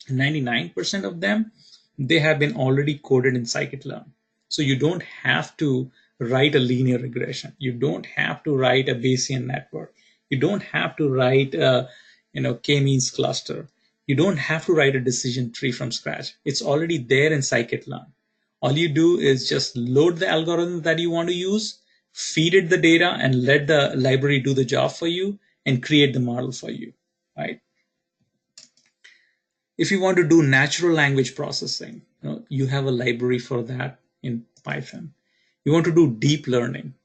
99% of them, they have been already coded in scikit-learn. So you don't have to write a linear regression. You don't have to write a Bayesian network. You don't have to write a k-means cluster. You don't have to write a decision tree from scratch. It's already there in scikit-learn. All you do is just load the algorithm that you want to use, feed it the data, and let the library do the job for you and create the model for you, right? If you want to do natural language processing, you have a library for that in Python. You want to do deep learning.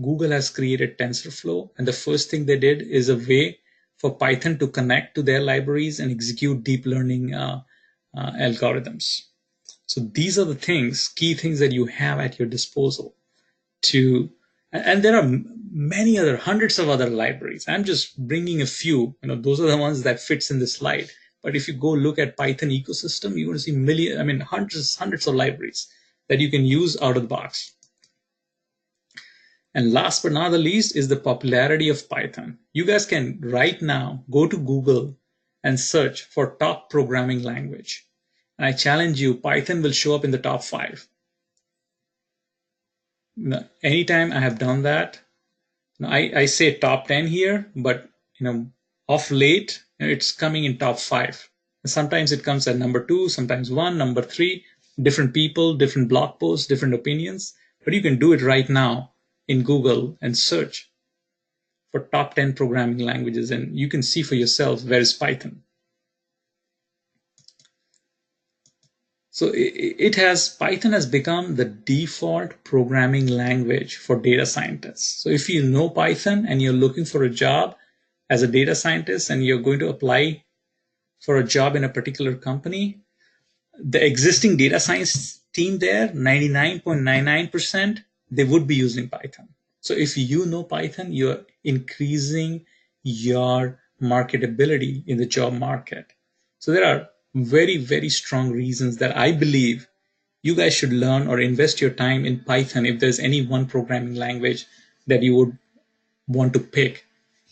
Google has created TensorFlow, and the first thing they did is a way for Python to connect to their libraries and execute deep learning algorithms. So these are the things, key things that you have at your disposal to, and there are many other, hundreds of other libraries. I'm just bringing a few, those are the ones that fits in this slide. But if you go look at Python ecosystem, you're going to see hundreds of libraries that you can use out of the box. And last but not the least is the popularity of Python. You guys can right now go to Google and search for top programming language. And I challenge you, Python will show up in the top 5. Anytime I have done that, I say top 10 here, but of late it's coming in top 5. Sometimes it comes at number 2, sometimes 1, number 3, different people, different blog posts, different opinions. But you can do it right now in Google and search for top 10 programming languages, and you can see for yourself where is Python. So Python has become the default programming language for data scientists. So if you know Python and you're looking for a job as a data scientist and you're going to apply for a job in a particular company, the existing data science team there, 99.99%, they would be using Python. So if you know Python, you're increasing your marketability in the job market. So there are very, very strong reasons that I believe you guys should learn or invest your time in Python if there's any one programming language that you would want to pick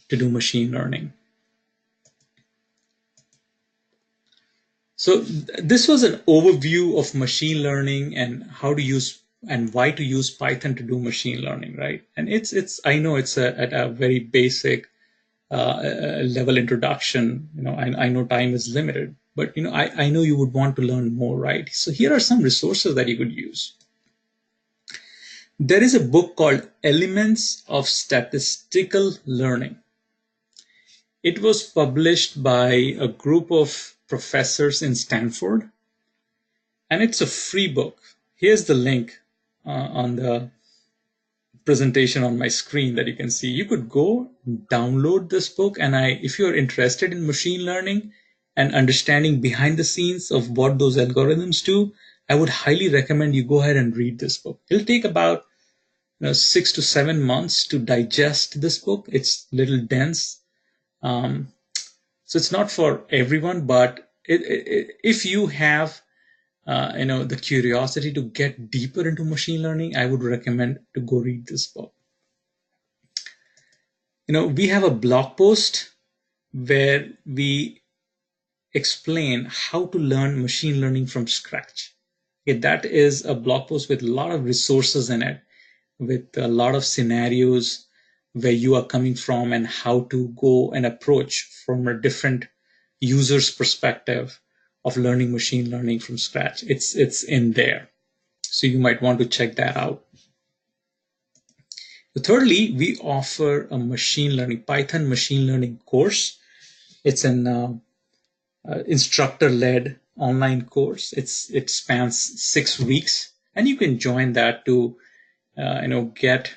to do machine learning. So this was an overview of machine learning and how to use and why to use Python to do machine learning, right? And I know it's at a very basic level introduction. I know time is limited, but I know you would want to learn more, right? So here are some resources that you could use. There is a book called Elements of Statistical Learning. It was published by a group of professors in Stanford, and it's a free book. Here's the link on the presentation on my screen that you can see. You could go download this book, and if you're interested in machine learning and understanding behind the scenes of what those algorithms do, I would highly recommend you go ahead and read this book. It'll take about 6 to 7 months to digest this book. It's a little dense. So it's not for everyone, but if you have the curiosity to get deeper into machine learning, I would recommend to go read this book. We have a blog post where we explain how to learn machine learning from scratch. Okay, that is a blog post with a lot of resources in it, with a lot of scenarios where you are coming from and how to go and approach from a different user's perspective of learning machine learning from scratch. It's in there. So you might want to check that out. Thirdly, we offer a Python machine learning course. It's an instructor-led online course. It spans 6 weeks, and you can join that to get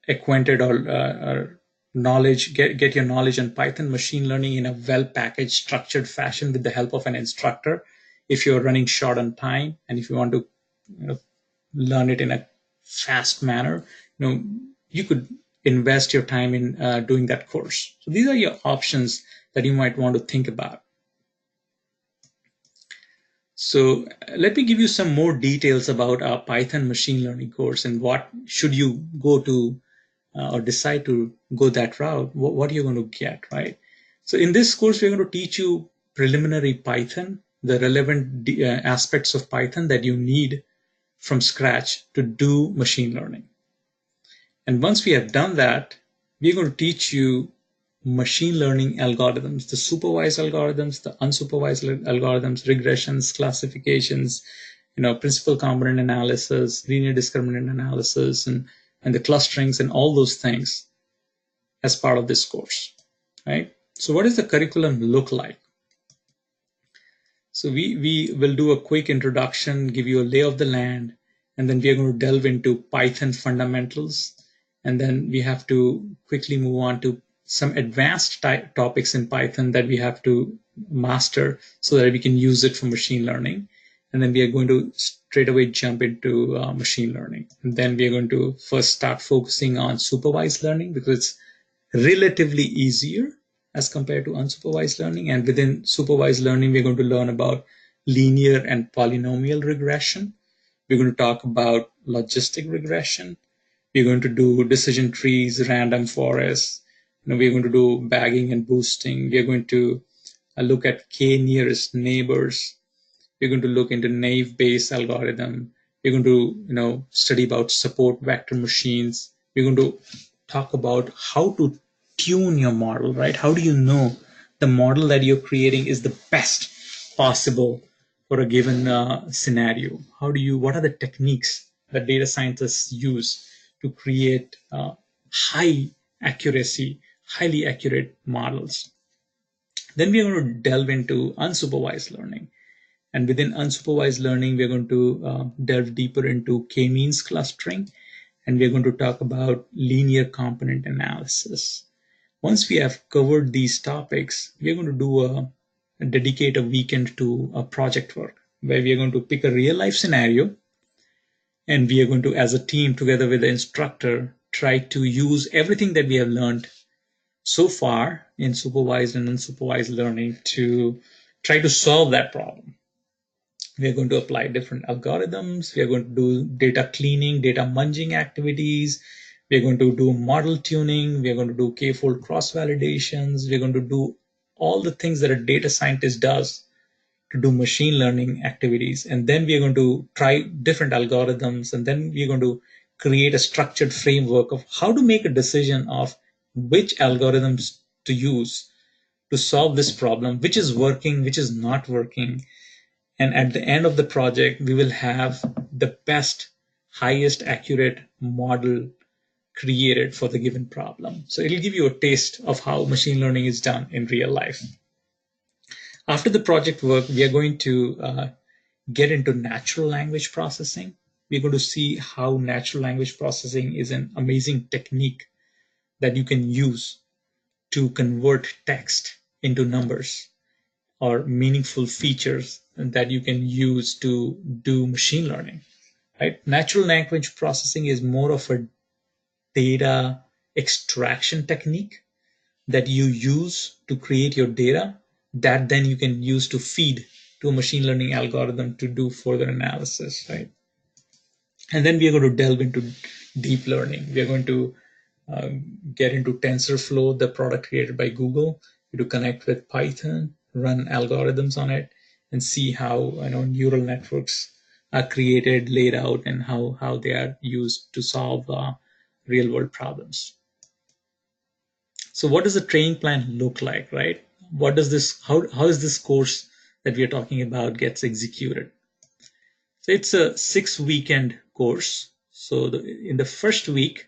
acquainted or knowledge, get your knowledge on Python machine learning in a well-packaged, structured fashion with the help of an instructor. If you're running short on time and if you want to learn it in a fast manner, you could invest your time in doing that course. So these are your options that you might want to think about. So let me give you some more details about our Python machine learning course and what should you go to or decide to go that route, what you're going to get, right? So in this course, we're going to teach you preliminary Python, the relevant aspects of Python that you need from scratch to do machine learning. And once we have done that, we're going to teach you machine learning algorithms, the supervised algorithms, the unsupervised algorithms, regressions, classifications, principal component analysis, linear discriminant analysis, and the clusterings and all those things as part of this course, right? So what does the curriculum look like? So we will do a quick introduction, give you a lay of the land, and then we are going to delve into Python fundamentals. And then we have to quickly move on to some advanced topics in Python that we have to master so that we can use it for machine learning. and then we are going to straight away jump into machine learning. And then we are going to first start focusing on supervised learning because it's relatively easier as compared to unsupervised learning. And within supervised learning, we're going to learn about linear and polynomial regression. We're going to talk about logistic regression. We're going to do decision trees, random forests. We're going to do bagging and boosting. We're going to look at k nearest neighbors. We're going to look into naive Bayes algorithm. We're going to study about support vector machines. We're going to talk about how to tune your model, right? How do you know the model that you're creating is the best possible for a given scenario? What are the techniques that data scientists use to create highly accurate models? Then we are going to delve into unsupervised learning. And within unsupervised learning, we're going to delve deeper into k-means clustering, and we're going to talk about linear component analysis. Once we have covered these topics, we're going to do dedicate a weekend to a project work where we are going to pick a real life scenario, and we are going to, as a team, together with the instructor, try to use everything that we have learned so far in supervised and unsupervised learning to try to solve that problem. We are going to apply different algorithms. We are going to do data cleaning, data munging activities. We are going to do model tuning. We are going to do k-fold cross-validations. We are going to do all the things that a data scientist does to do machine learning activities. And then we are going to try different algorithms. And then we are going to create a structured framework of how to make a decision of which algorithms to use to solve this problem, which is working, which is not working. And at the end of the project, we will have the best, highest accurate model created for the given problem. So it'll give you a taste of how machine learning is done in real life. After the project work, we are going to get into natural language processing. We're going to see how natural language processing is an amazing technique that you can use to convert text into numbers or meaningful features that you can use to do machine learning. Right? Natural language processing is more of a data extraction technique that you use to create your data that then you can use to feed to a machine learning algorithm to do further analysis, right? And then we are going to delve into deep learning. We are going to get into TensorFlow, the product created by Google, to connect with Python, run algorithms on it, and see how neural networks are created, laid out, and how they are used to solve real world problems. So what does the training plan look like, right? How is this course that we are talking about gets executed? So it's a 6-weekend course. So in the first week,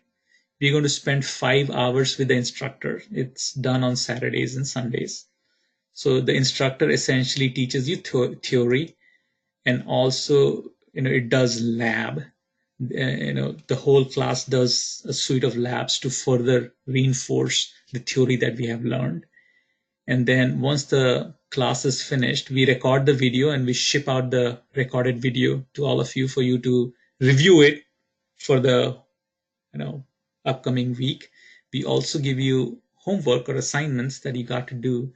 we're going to spend 5 hours with the instructor. It's done on Saturdays and Sundays. So the instructor essentially teaches you theory, and also it does lab. The whole class does a suite of labs to further reinforce the theory that we have learned. And then once the class is finished, we record the video and we ship out the recorded video to all of you for you to review it for the upcoming week. We also give you homework or assignments that you got to do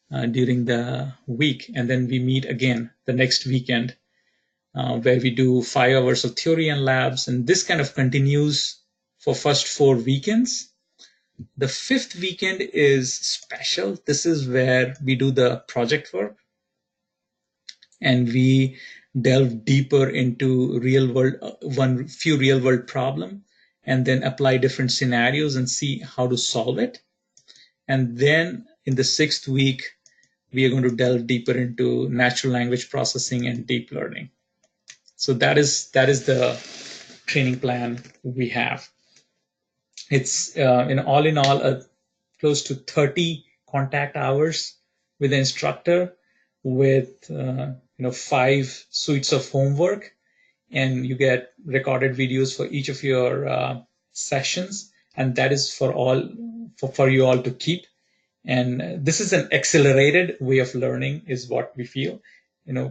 during the week. And then we meet again the next weekend where we do 5 hours of theory and labs. And this kind of continues for first 4 weekends. The 5th weekend is special. This is where we do the project work and we delve deeper into few real world problem, and then apply different scenarios and see how to solve it. And then in the 6th week, we are going to delve deeper into natural language processing and deep learning. So that is the training plan we have. It's all in all close to 30 contact hours with the instructor, with 5 suites of homework, and you get recorded videos for each of your sessions, and that is for you all to keep. And this is an accelerated way of learning, is what we feel.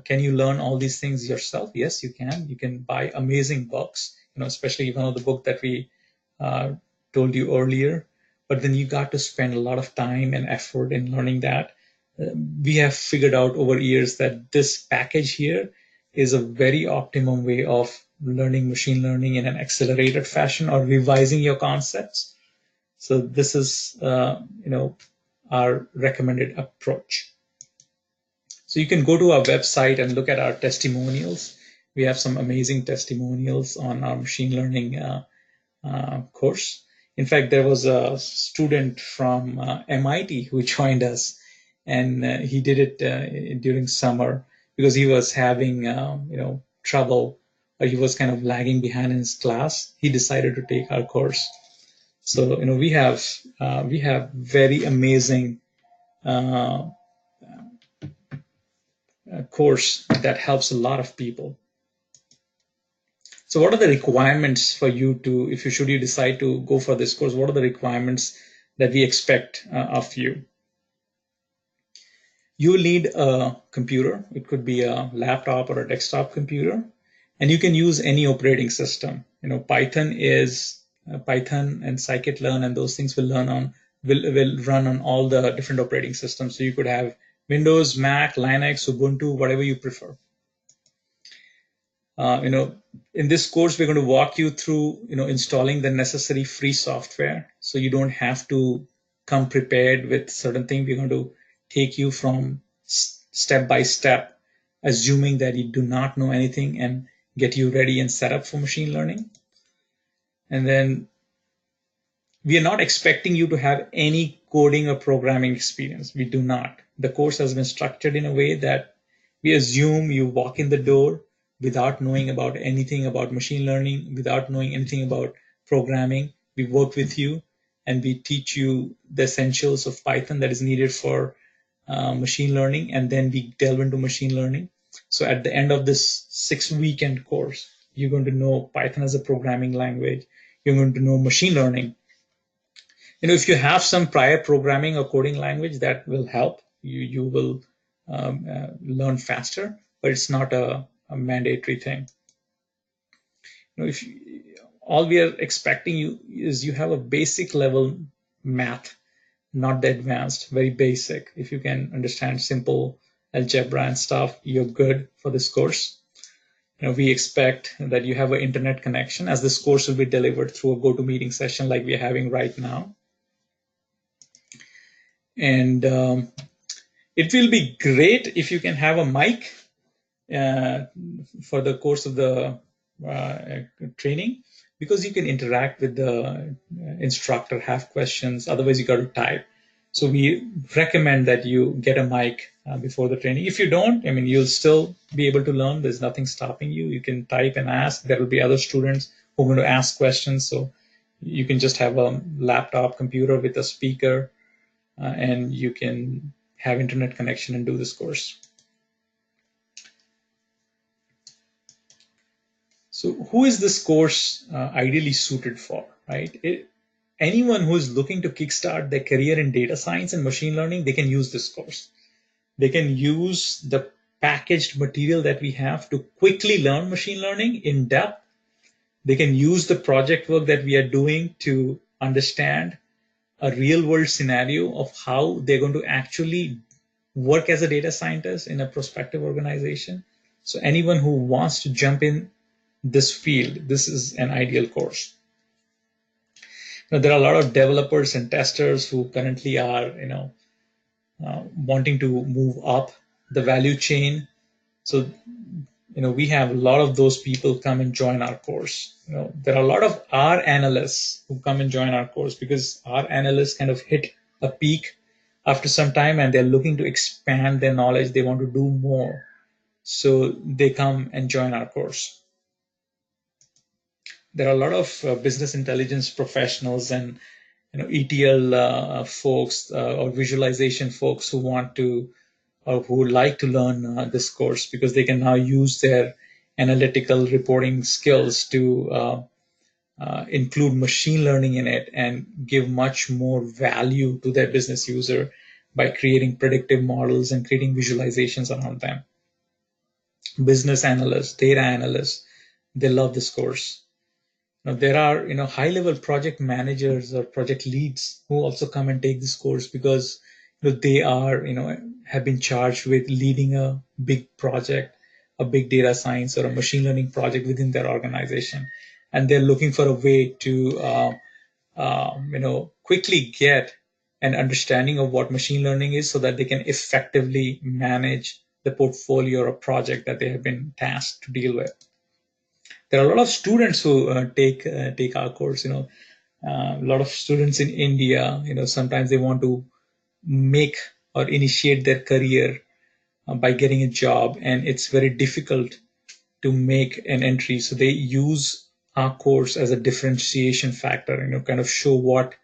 can you learn all these things yourself? Yes, you can. You can buy amazing books, especially one of the book that we told you earlier. But then you got to spend a lot of time and effort in learning that. We have figured out over years that this package here is a very optimum way of learning machine learning in an accelerated fashion or revising your concepts. So this is, our recommended approach. So you can go to our website and look at our testimonials. We have some amazing testimonials on our machine learning course. In fact, there was a student from MIT who joined us, and he did it during summer because he was having trouble, or he was kind of lagging behind in his class. He decided to take our course. So we have very amazing course that helps a lot of people. So what are the requirements for you to, if you decide to go for this course, what are the requirements that we expect of you? You will need a computer. It could be a laptop or a desktop computer, and you can use any operating system. Python and scikit-learn and those things will run on all the different operating systems. So you could have Windows, Mac, Linux, Ubuntu, whatever you prefer. In this course, we're going to walk you through, installing the necessary free software. So you don't have to come prepared with certain things. We're going to take you from step by step, assuming that you do not know anything, and get you ready and set up for machine learning. And then we are not expecting you to have any coding or programming experience. We do not. The course has been structured in a way that we assume you walk in the door without knowing about anything about machine learning, without knowing anything about programming. We work with you and we teach you the essentials of Python that is needed for machine learning, and then we delve into machine learning. So at the end of this 6-weekend course, you're going to know Python as a programming language. You're going to know machine learning. If you have some prior programming or coding language, that will help. You will learn faster, but it's not a mandatory thing. All we are expecting you is you have a basic level math, not the advanced, very basic. If you can understand simple algebra and stuff, you're good for this course. We expect that you have an internet connection, as this course will be delivered through a GoToMeeting session like we're having right now. And it will be great if you can have a mic for the course of the training, because you can interact with the instructor, have questions. Otherwise, you got to type. So we recommend that you get a mic before the training. If you don't, you'll still be able to learn. There's nothing stopping you. You can type and ask. There will be other students who are going to ask questions. So you can just have a laptop computer with a speaker, and you can have internet connection and do this course. So who is this course ideally suited for, right? Anyone who is looking to kickstart their career in data science and machine learning, they can use this course. They can use the packaged material that we have to quickly learn machine learning in depth. They can use the project work that we are doing to understand a real world scenario of how they're going to actually work as a data scientist in a prospective organization. So anyone who wants to jump in this field, this is an ideal course. There are a lot of developers and testers who currently are, wanting to move up the value chain. So, we have a lot of those people come and join our course. There are a lot of R analysts who come and join our course because R analysts kind of hit a peak after some time and they're looking to expand their knowledge. They want to do more. So they come and join our course. There are a lot of business intelligence professionals and ETL folks or visualization folks who want to or who would like to learn this course, because they can now use their analytical reporting skills to include machine learning in it and give much more value to their business user by creating predictive models and creating visualizations around them. business analysts, data analysts, they love this course. Now, there are high-level project managers or project leads who also come and take this course because they are have been charged with leading a big project, a big data science or a machine learning project within their organization, and they're looking for a way to quickly get an understanding of what machine learning is so that they can effectively manage the portfolio or project that they have been tasked to deal with. There are a lot of students who take our course. A lot of students in India. Sometimes they want to make or initiate their career by getting a job, and it's very difficult to make an entry. So they use our course as a differentiation factor. Kind of show what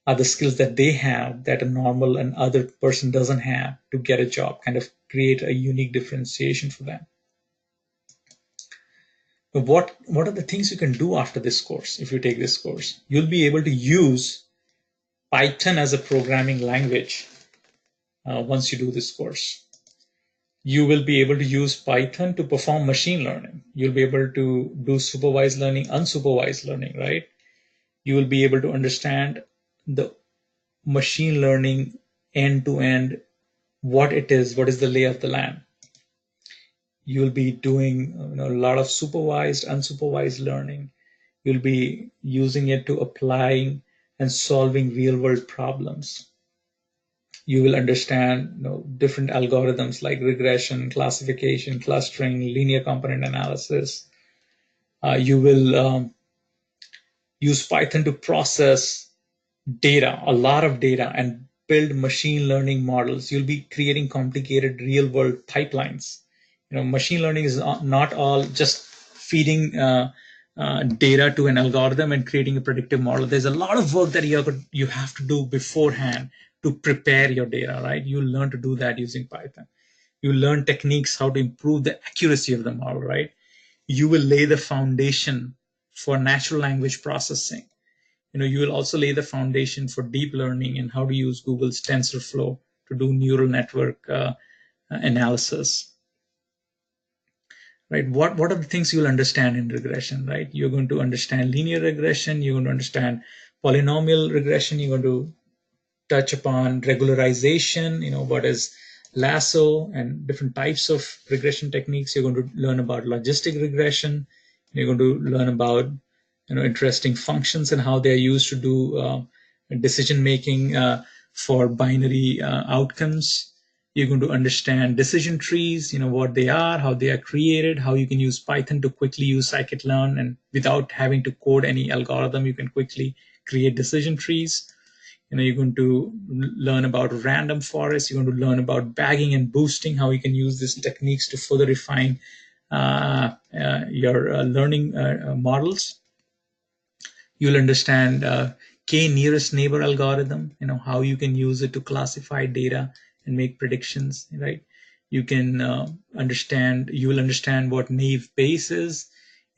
are the skills that they have that a normal and other person doesn't have to get a job. Kind of create a unique differentiation for them. What are the things you can do after this course? If you take this course, you'll be able to use Python as a programming language. Once you do this course, you will be able to use Python to perform machine learning. You'll be able to do supervised learning, unsupervised learning, right? You will be able to understand the machine learning end to end, what it is, what is the lay of the land. You'll be doing a lot of supervised, unsupervised learning. You'll be using it to applying and solving real-world problems. You will understand different algorithms like regression, classification, clustering, linear component analysis. You will use Python to process data, a lot of data, and build machine learning models. You'll be creating complicated real-world pipelines. Machine learning is not all just feeding data to an algorithm and creating a predictive model. There's a lot of work that you have to do beforehand to prepare your data, right? You learn to do that using Python. You learn techniques how to improve the accuracy of the model, right? You will lay the foundation for natural language processing. You will also lay the foundation for deep learning and how to use Google's TensorFlow to do neural network analysis. Right? What are the things you'll understand in regression, right? You're going to understand linear regression. You're going to understand polynomial regression. You're going to touch upon regularization. What is lasso and different types of regression techniques. You're going to learn about logistic regression. You're going to learn about interesting functions and how they're used to do decision making for binary outcomes. You're going to understand decision trees, what they are, how they are created, how you can use Python to quickly use scikit-learn, and without having to code any algorithm, you can quickly create decision trees. You're going to learn about random forests. You're going to learn about bagging and boosting, how you can use these techniques to further refine your learning models. You'll understand k-nearest neighbor algorithm, how you can use it to classify data and make predictions, right? You will understand what naive Bayes is,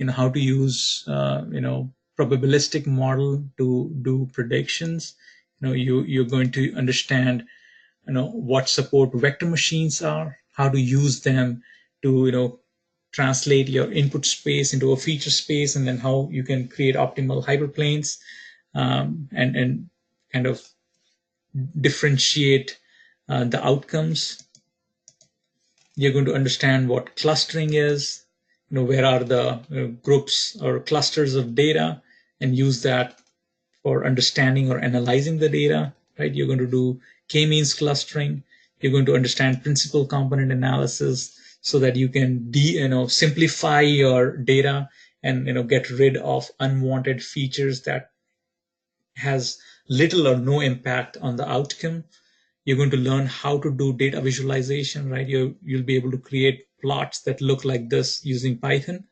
how to use, probabilistic model to do predictions. You're going to understand, what support vector machines are, how to use them to, translate your input space into a feature space, and then how you can create optimal hyperplanes, and kind of differentiate the outcomes. You're going to understand what clustering is, where are the groups or clusters of data, and use that for understanding or analyzing the data, right? You're going to do k-means clustering. You're going to understand principal component analysis so that you can simplify your data and get rid of unwanted features that has little or no impact on the outcome. You're going to learn how to do data visualization, right? You'll be able to create plots that look like this using Python.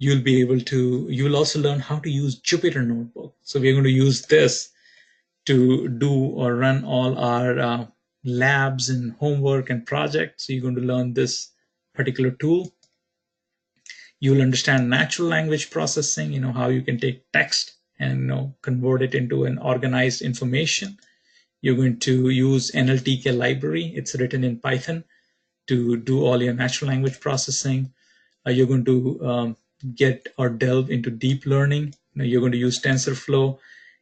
You'll also learn how to use Jupyter Notebook. So we're going to use this to do or run all our labs and homework and projects. So you're going to learn this particular tool. You'll understand natural language processing, how you can take text and convert it into an organized information. You're going to use NLTK library. It's written in Python to do all your natural language processing. You're going to get or delve into deep learning. You're going to use TensorFlow.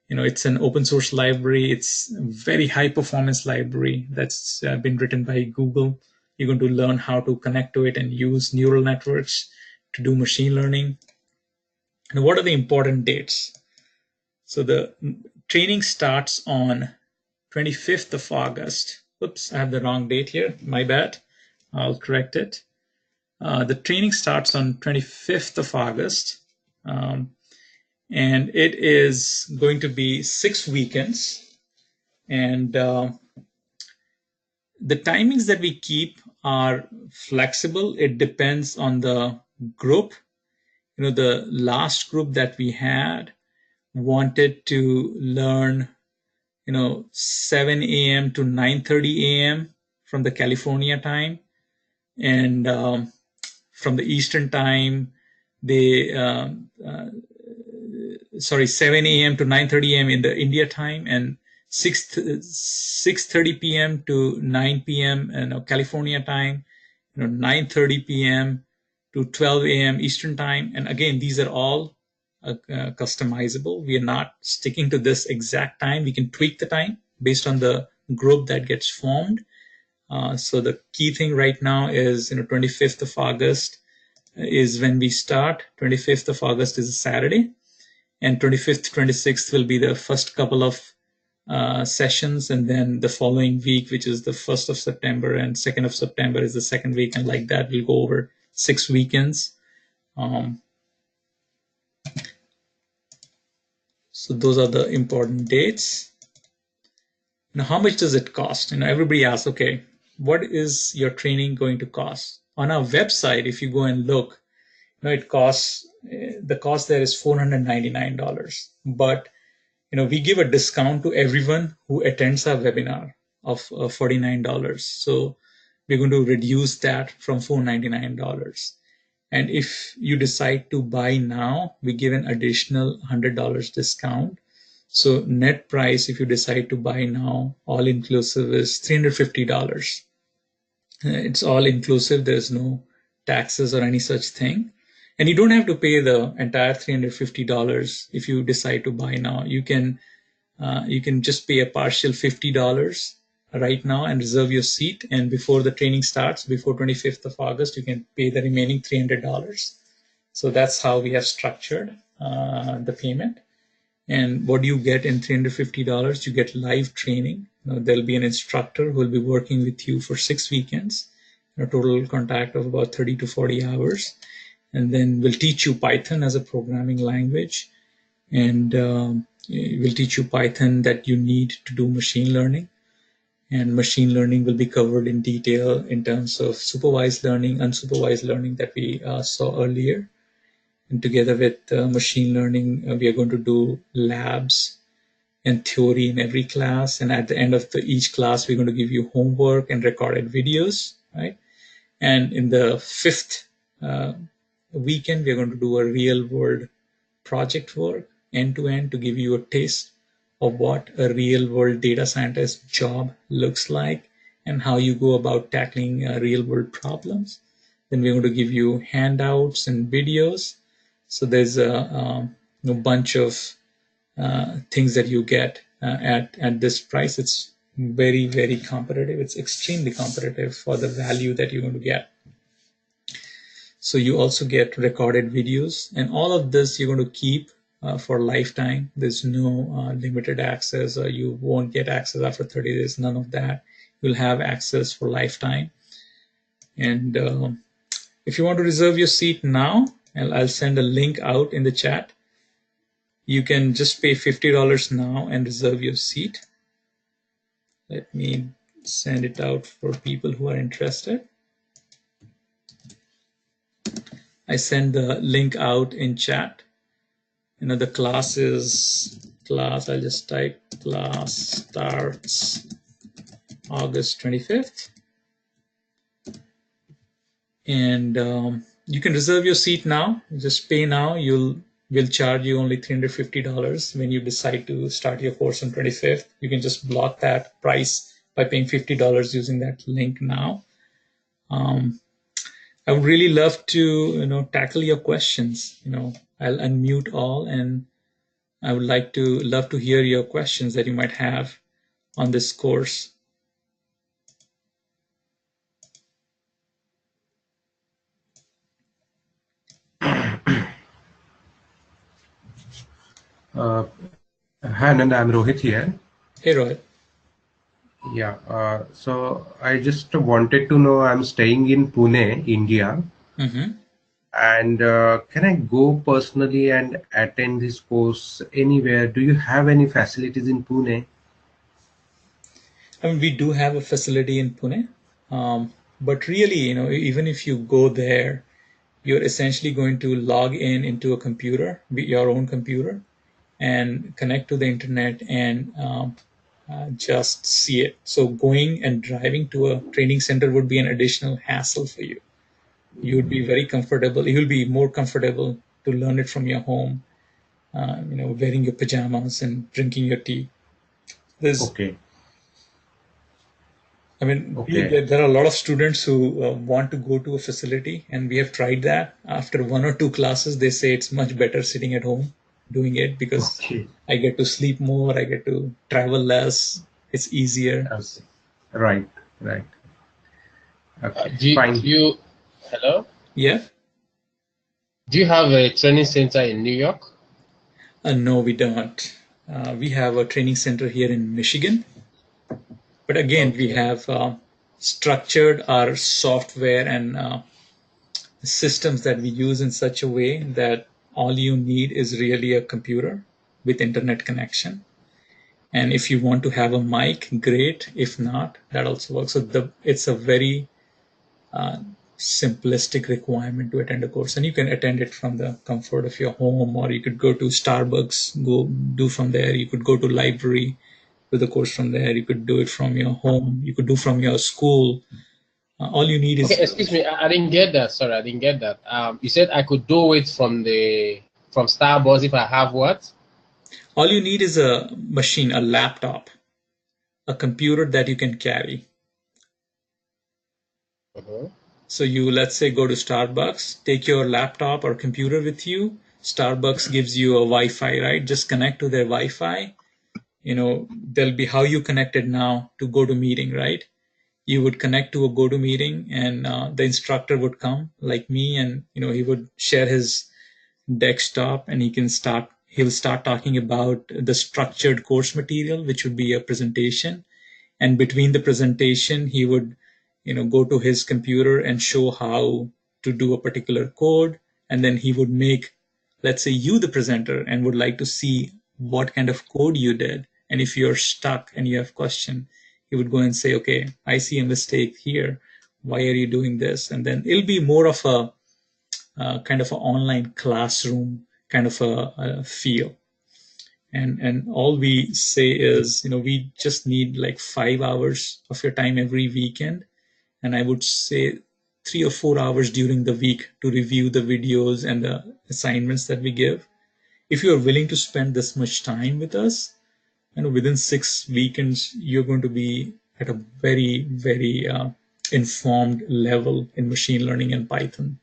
It's an open source library. It's a very high performance library that's been written by Google. You're going to learn how to connect to it and use neural networks to do machine learning. And what are the important dates? So the training starts on 25th of August. Oops, I have the wrong date here. My bad. I'll correct it. The training starts on 25th of August. And it is going to be 6 weekends. And the timings that we keep are flexible. It depends on the group. The last group that we had wanted to learn, 7 a.m. to 9:30 a.m. from the California time. And from the Eastern time, 7 a.m. to 9:30 a.m. in the India time, and 6:30 p.m. to 9 p.m. California time, 9:30 p.m. to 12 a.m. Eastern time. And again, these are all customizable. We are not sticking to this exact time. We can tweak the time based on the group that gets formed. So the key thing right now is 25th of August is when we start. 25th of August is a Saturday, and 25th, 26th will be the first couple of sessions, and then the following week, which is the 1st of September and 2nd of September is the second week, and like that we'll go over 6 weekends. So those are the important dates. Now, how much does it cost? Everybody asks, okay, what is your training going to cost? On our website, if you go and look, it costs, the cost there is $499. But, we give a discount to everyone who attends our webinar of $49. So we're going to reduce that from $499. And if you decide to buy now, we give an additional $100 discount. So net price, if you decide to buy now, all inclusive is $350. It's all inclusive. There's no taxes or any such thing. And you don't have to pay the entire $350 if you decide to buy now. You can just pay a partial $50 right now and reserve your seat. And before the training starts, before 25th of August, you can pay the remaining $300. So that's how we have structured the payment. And what do you get in $350? You get live training. There'll be an instructor who will be working with you for 6 weekends, a total contact of about 30 to 40 hours. And then we'll teach you Python as a programming language. And we'll teach you Python that you need to do machine learning. And machine learning will be covered in detail in terms of supervised learning, unsupervised learning that we saw earlier. And together with machine learning, we are going to do labs and theory in every class. And at the end of each class, we're going to give you homework and recorded videos, right? And in the 5th weekend, we're going to do a real world project work end-to-end to give you a taste of what a real world data scientist job looks like and how you go about tackling real world problems. Then we're going to give you handouts and videos. So there's a bunch of things that you get at this price. It's very, very competitive. It's extremely competitive for the value that you're going to get. So you also get recorded videos, and all of this you're going to keep for lifetime. There's no limited access, or you won't get access after 30 days, none of that. You'll have access for lifetime. And if you want to reserve your seat now, I'll send a link out in the chat. You can just pay $50 now and reserve your seat. Let me send it out for people who are interested. I send the link out in chat. The class is I'll just type class starts August 25th. And you can reserve your seat now. Just pay now. We'll charge you only $350 when you decide to start your course on 25th. You can just block that price by paying $50 using that link now. I would really love to tackle your questions. I'll unmute all, and I would love to hear your questions that you might have on this course. Hi, Anand, I'm Rohit here. Hey, Rohit. Yeah, so I just wanted to know, I'm staying in Pune, India, Mm-hmm. and can I go personally and attend this course anywhere? Do you have any facilities in Pune? I mean, we do have a facility in Pune, but really, even if you go there, you're essentially going to log in into a computer, your own computer, and connect to the internet and just see it. So going and driving to a training center would be an additional hassle for you. You would be very comfortable. You'll be more comfortable to learn it from your home, wearing your pajamas and drinking your tea. There's Okay, I mean, okay, there are a lot of students who want to go to a facility, and we have tried that. After one or two classes, they say it's much better sitting at home doing it because okay, I get to sleep more, I get to travel less, it's easier. okay. Right, right. Okay, Do fine. you, hello? Yeah. Do you have a training center in New York? No, we don't. We have a training center here in Michigan, but again, we Okay. have structured our software and systems that we use in such a way that all you need is really a computer with internet connection. And if you want to have a mic, great. If not, that also works. So it's a very uh, simplistic requirement to attend a course, and you can attend it from the comfort of your home, or you could go to Starbucks, go do from there. You could go to library, do the course from there. You could do it from your home. You could do from your school. All you need Okay, is excuse me, I didn't get that. Sorry, I didn't get that. You said I could do it from Starbucks if I have what? all you need is a machine, a laptop, a computer that you can carry. Uh-huh. So you, let's say, go to Starbucks, take your laptop or computer with you. Starbucks gives you a Wi-Fi, right? Just connect to their Wi-Fi. There'll be how you connected now to go to meeting, right? You would connect to a go to meeting, and the instructor would come like me, and he would share his desktop, and he'll start talking about the structured course material, which would be a presentation. And between the presentation, he would go to his computer and show how to do a particular code. And then he would make, let's say, you the presenter and would like to see what kind of code you did. And if you're stuck and you have question, he would go and say, okay, I see a mistake here, why are you doing this? And then it'll be more of a kind of an online classroom kind of a feel. And all we say is, we just need like 5 hours of your time every weekend, and I would say 3 or 4 hours during the week to review the videos and the assignments that we give. If you are willing to spend this much time with us, within 6 weekends you're going to be at a very, very informed level in machine learning and Python.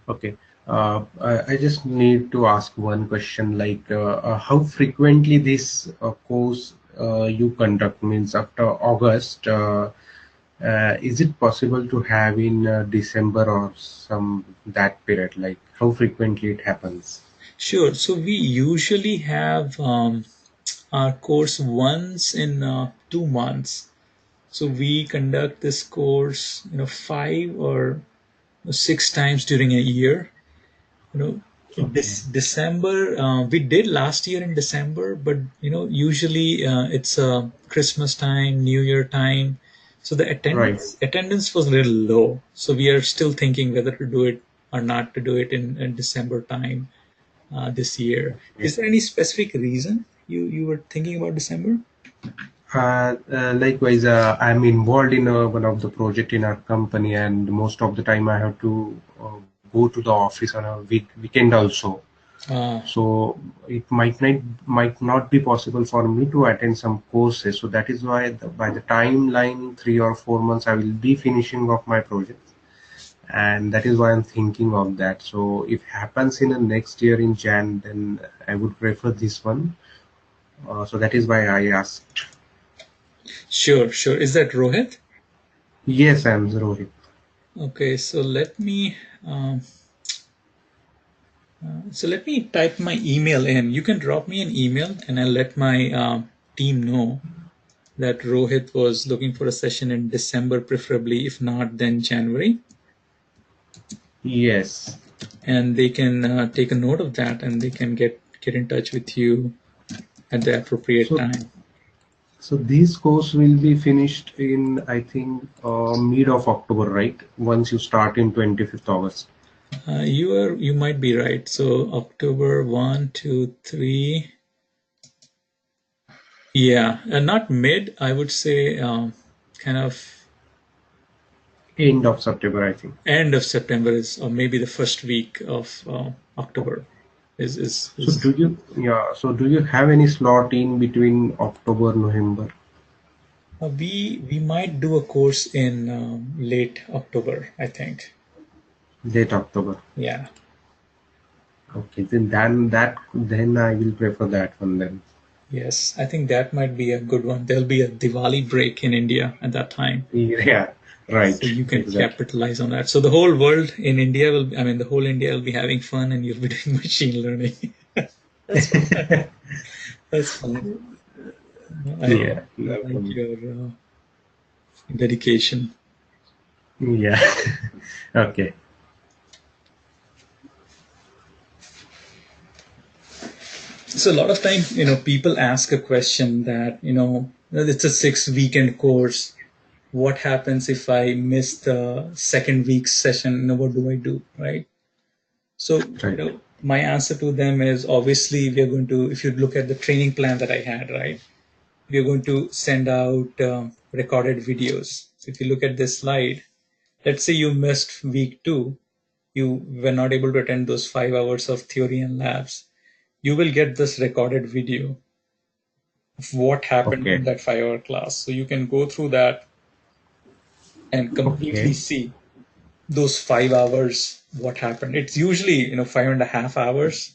Okay. I just need to ask one question, like how frequently this course you conduct, means after August, is it possible to have in December or some that period, like how frequently it happens? Sure. So we usually have our course once in 2 months. So we conduct this course, 5 or 6 times during a year. Okay. This December, we did last year in December, but usually it's Christmas time, New Year time, so the Right. attendance was a little low. So we are still thinking whether to do it or not to do it in December time this year. Okay. Is there any specific reason you were thinking about December? Likewise, I'm involved in one of the project in our company, and most of the time I have to go to the office on a weekend also. So it might not be possible for me to attend some courses. So that is why by the timeline 3 or 4 months I will be finishing off my project, and that is why I'm thinking of that. So if happens in the next year in Jan, then I would prefer this one. So that is why I asked. Sure, sure. Is that Rohit? Yes, I'm Rohit. Okay, so um, let me type my email in. You can drop me an email, and I'll let my team know that Rohit was looking for a session in December, preferably. If not, then January. Yes. And they can take a note of that, and they can get in touch with you at the appropriate So time. so this course will be finished in, I think, mid of October, right? Once you start in 25th August. You might be right. So October 1, 2, 3. Yeah, not mid. I would say kind of End of September, I think. end of September is, or maybe the first week of October So is. do you have any slot in between October, November? We might do a course in late October, I think. Late October. Yeah. Okay, then I will prefer that one then. Yes, I think that might be a good one. There'll be a Diwali break in India at that time. Yeah, right. So you can Exactly. capitalize on that. So the whole world in India will, I mean, the whole India will be having fun, and you'll be doing machine learning. That's fun. That's fun. I Yeah, no like problem. your dedication. Yeah. Okay. So a lot of time, people ask a question that, it's a 6 weekend course. What happens if I miss the second week's session? What do I do? Right. So, Right. my answer to them is, obviously we are going to, if you look at the training plan that I had, right, we are going to send out recorded videos. So if you look at this slide, let's say you missed week 2, you were not able to attend those 5 hours of theory and labs. You will get this recorded video of what happened in Okay. that 5 hour class. So you can go through that and completely Okay. see those 5 hours what happened. It's usually 5.5 hours.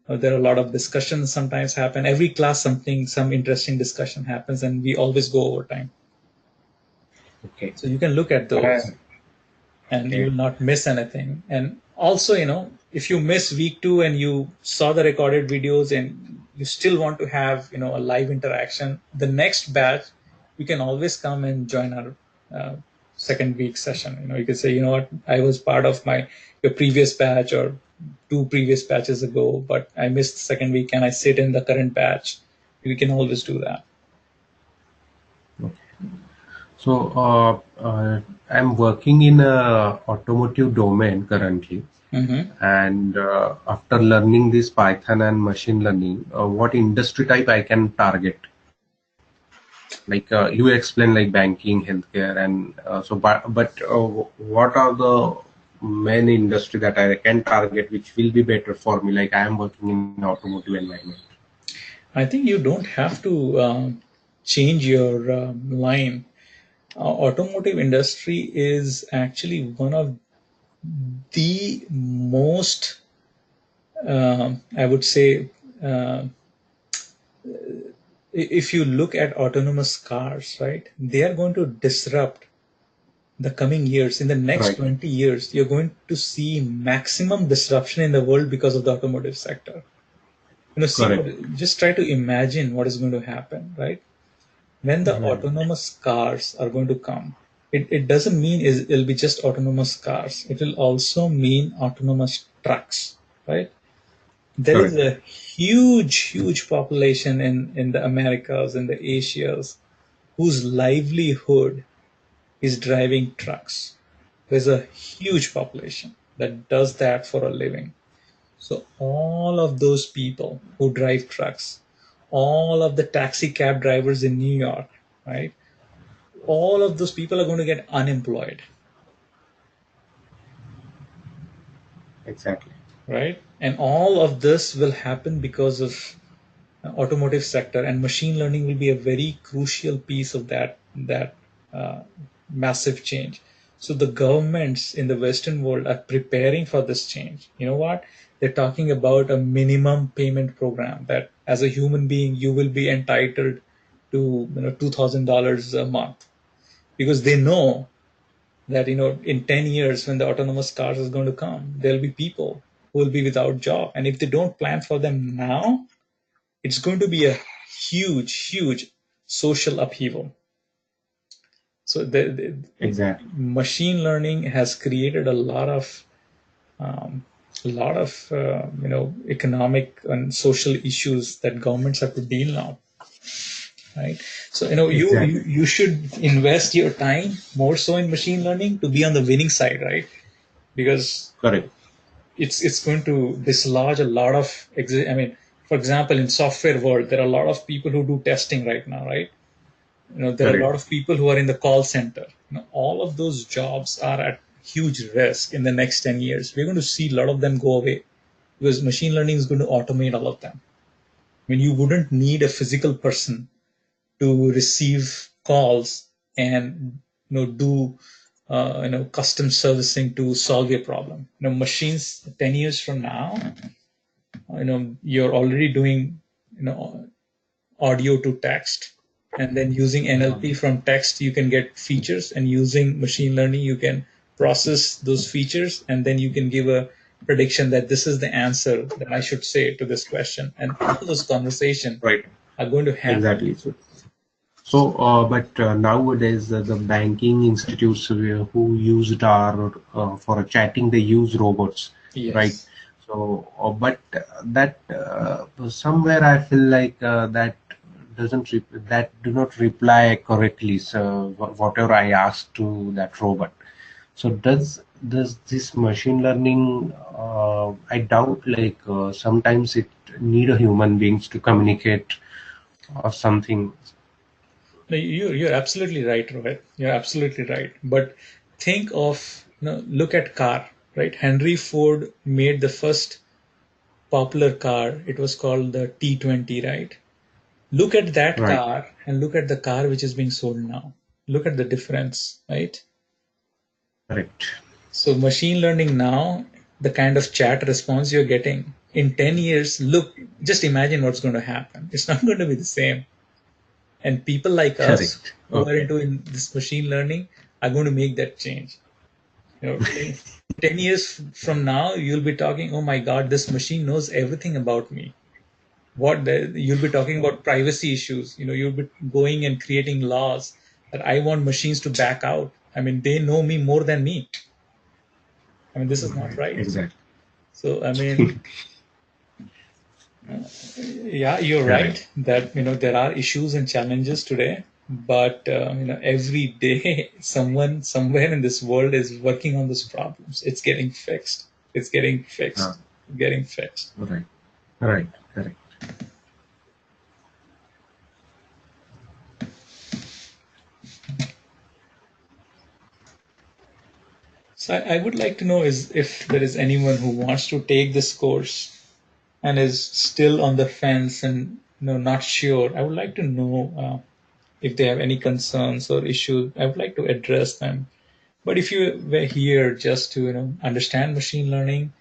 There are a lot of discussions sometimes happen. Every class some interesting discussion happens, and we always go overtime. Okay. So you can look at those, and you Okay. will not miss anything. And also, if you miss week 2 and you saw the recorded videos and you still want to have a live interaction, the next batch, you can always come and join our uh, second week session. You can say, what, I was part of your previous batch or 2 previous batches ago, but I missed the second week. Can I sit in the current batch? We can always do that. So I'm working in a automotive domain currently, Mm-hmm. and after learning this Python and machine learning, what industry type I can target? Like you explain, like banking, healthcare, and what are the main industry that I can target, which will be better for me? Like I am working in automotive environment. I think you don't have to change your line. Automotive industry is actually one of the most, I would say, uh, if you look at autonomous cars, right, they are going to disrupt the coming years. In the next Right. 20 years, you're going to see maximum disruption in the world because of the automotive sector. See Correct. just try to imagine what is going to happen, right? When the Right. autonomous cars are going to come, it doesn't mean it'll be just autonomous cars. It will also mean autonomous trucks, right? There is Correct. a huge population in the Americas and the Asias whose livelihood is driving trucks. There's a huge population that does that for a living. So all of those people who drive trucks, all of the taxi cab drivers in New York, right? All of those people are going to get unemployed, Exactly. right? And all of this will happen because of automotive sector, and machine learning will be a very crucial piece of that uh, massive change. So the governments in the Western world are preparing for this change. You know what? They're talking about a minimum payment program that as a human being you will be entitled to $2,000 a month, because they know that in 10 years when the autonomous cars is going to come, there'll be people who will be without job, and if they don't plan for them now, it's going to be a huge social upheaval. So the Exactly. machine learning has created um, a lot of economic and social issues that governments have to deal now, right? So you Exactly. you should invest your time more so in machine learning to be on the winning side, right? Because Correct. it's going to dislodge a lot of I mean, for example, in software world, there are a lot of people who do testing right now, right? There are a lot Correct. of people who are in the call center. All of those jobs are at huge risk in the next 10 years. We're going to see a lot of them go away because machine learning is going to automate all of them. I mean, you wouldn't need a physical person to receive calls and do custom servicing to solve your problem. Machines 10 years from now, you're already doing audio to text, and then using NLP from text you can get features, and using machine learning you can process those features, and then you can give a prediction that this is the answer that I should say to this question, and all those conversations Right. are going to happen. Exactly. But nowadays the banking institutes who used our for chatting, they use robots, right? Yes. So, but that somewhere I feel like that doesn't that do not reply correctly. So whatever I ask to that robot. So does this machine learning? I doubt like sometimes it need a human beings to communicate or something. No, you're absolutely right, Rohit. You're absolutely right. But think of, look at car, right? Henry Ford made the first popular car. It was called the T20, right? Look at that Right. car and look at the car which is being sold now. Look at the difference, right? Correct. So machine learning now, the kind of chat response you're getting in 10 years, look, just imagine what's going to happen. It's not going to be the same. And people like us Correct. who are Okay. into this machine learning are going to make that change. In 10 years from now, you'll be talking, oh my God, this machine knows everything about me. You'll be talking about privacy issues. You'll be going and creating laws that I want machines to back out. I mean, they know me more than me. I mean, this is not right. Exactly. So, I mean, yeah, you're Correct. right that there are issues and challenges today, but every day someone somewhere in this world is working on those problems. It's getting fixed. It's getting Ah, fixed. Getting fixed. right. Right. Correct. So I would like to know is if there is anyone who wants to take this course and is still on the fence and not sure. I would like to know if they have any concerns or issues. I would like to address them. But if you were here just to understand machine learning,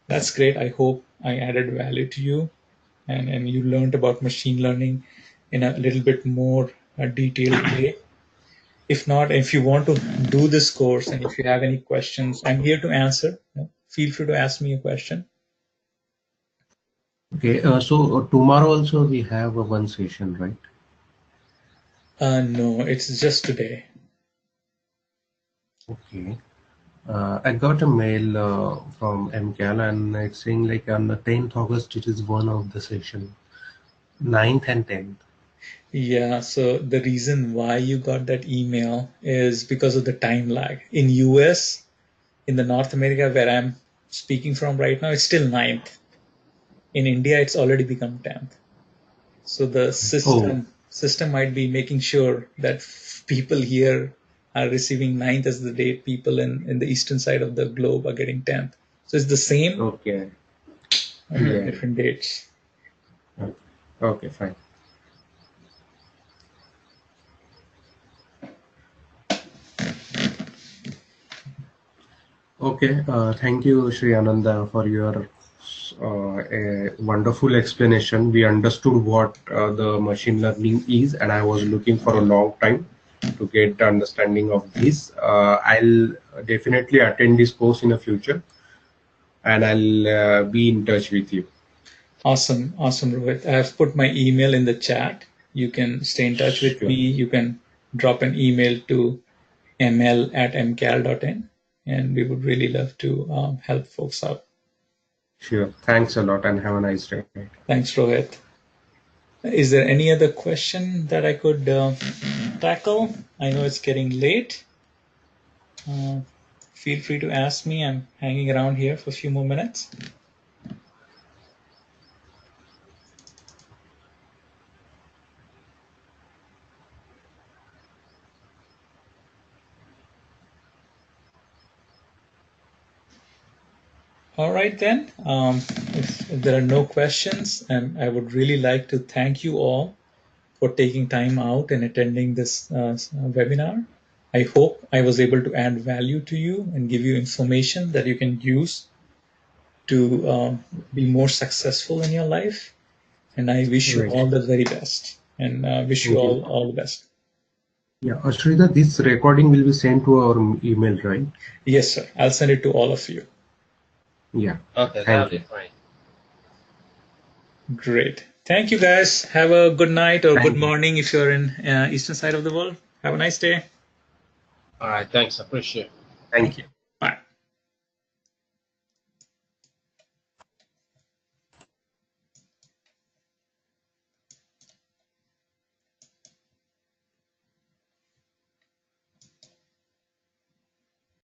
that's great. I hope I added value to you, and you learned about machine learning in a little bit more detailed way. If not, if you want to do this course and if you have any questions, I'm here to answer. Feel free to ask me a question. Okay. So tomorrow also we have a one session, right? No, it's just today. Okay. I got a mail from MCAL and it's saying like on the 10th August it is one of the session, 9th and 10th. Yeah, so the reason why you got that email is because of the time lag. In US, in the North America where I'm speaking from right now, it's still ninth. In India, it's already become 10th. So the Oh, system might be making sure that people here are receiving ninth as the date. People in the eastern side of the globe are getting 10th. So it's the same. okay. Yeah. different dates. Okay, fine. Okay, thank you, Sri Ananda, for your a wonderful explanation. We understood what the machine learning is, and I was looking for a long time to get the understanding of this. I'll definitely attend this course in the future, and I'll be in touch with you. Awesome, Rohit. I have put my email in the chat. You can stay in touch with Sure. me. You can drop an email to ml@mcal.in, and we would really love to help folks out. Sure. Thanks a lot, and have a nice day. Thanks, Rohit. Is there any other question that I could tackle? I know it's getting late. Feel free to ask me. I'm hanging around here for a few more minutes. All right, then. If there are no questions, I would really like to thank you all for taking time out and attending this webinar. I hope I was able to add value to you and give you information that you can use to be more successful in your life. And I wish you Right. all the very best, and wish you all the best. Yeah, Ashrita, this recording will be sent to our email, right? Yes, sir. I'll send it to all of you. Yeah. Okay, Thank that'll you. be fine. Great. Thank you, guys. Have a good night or Thank good you. morning if you're in eastern side of the world. Have a nice day. All right, thanks. I appreciate it. Thank you.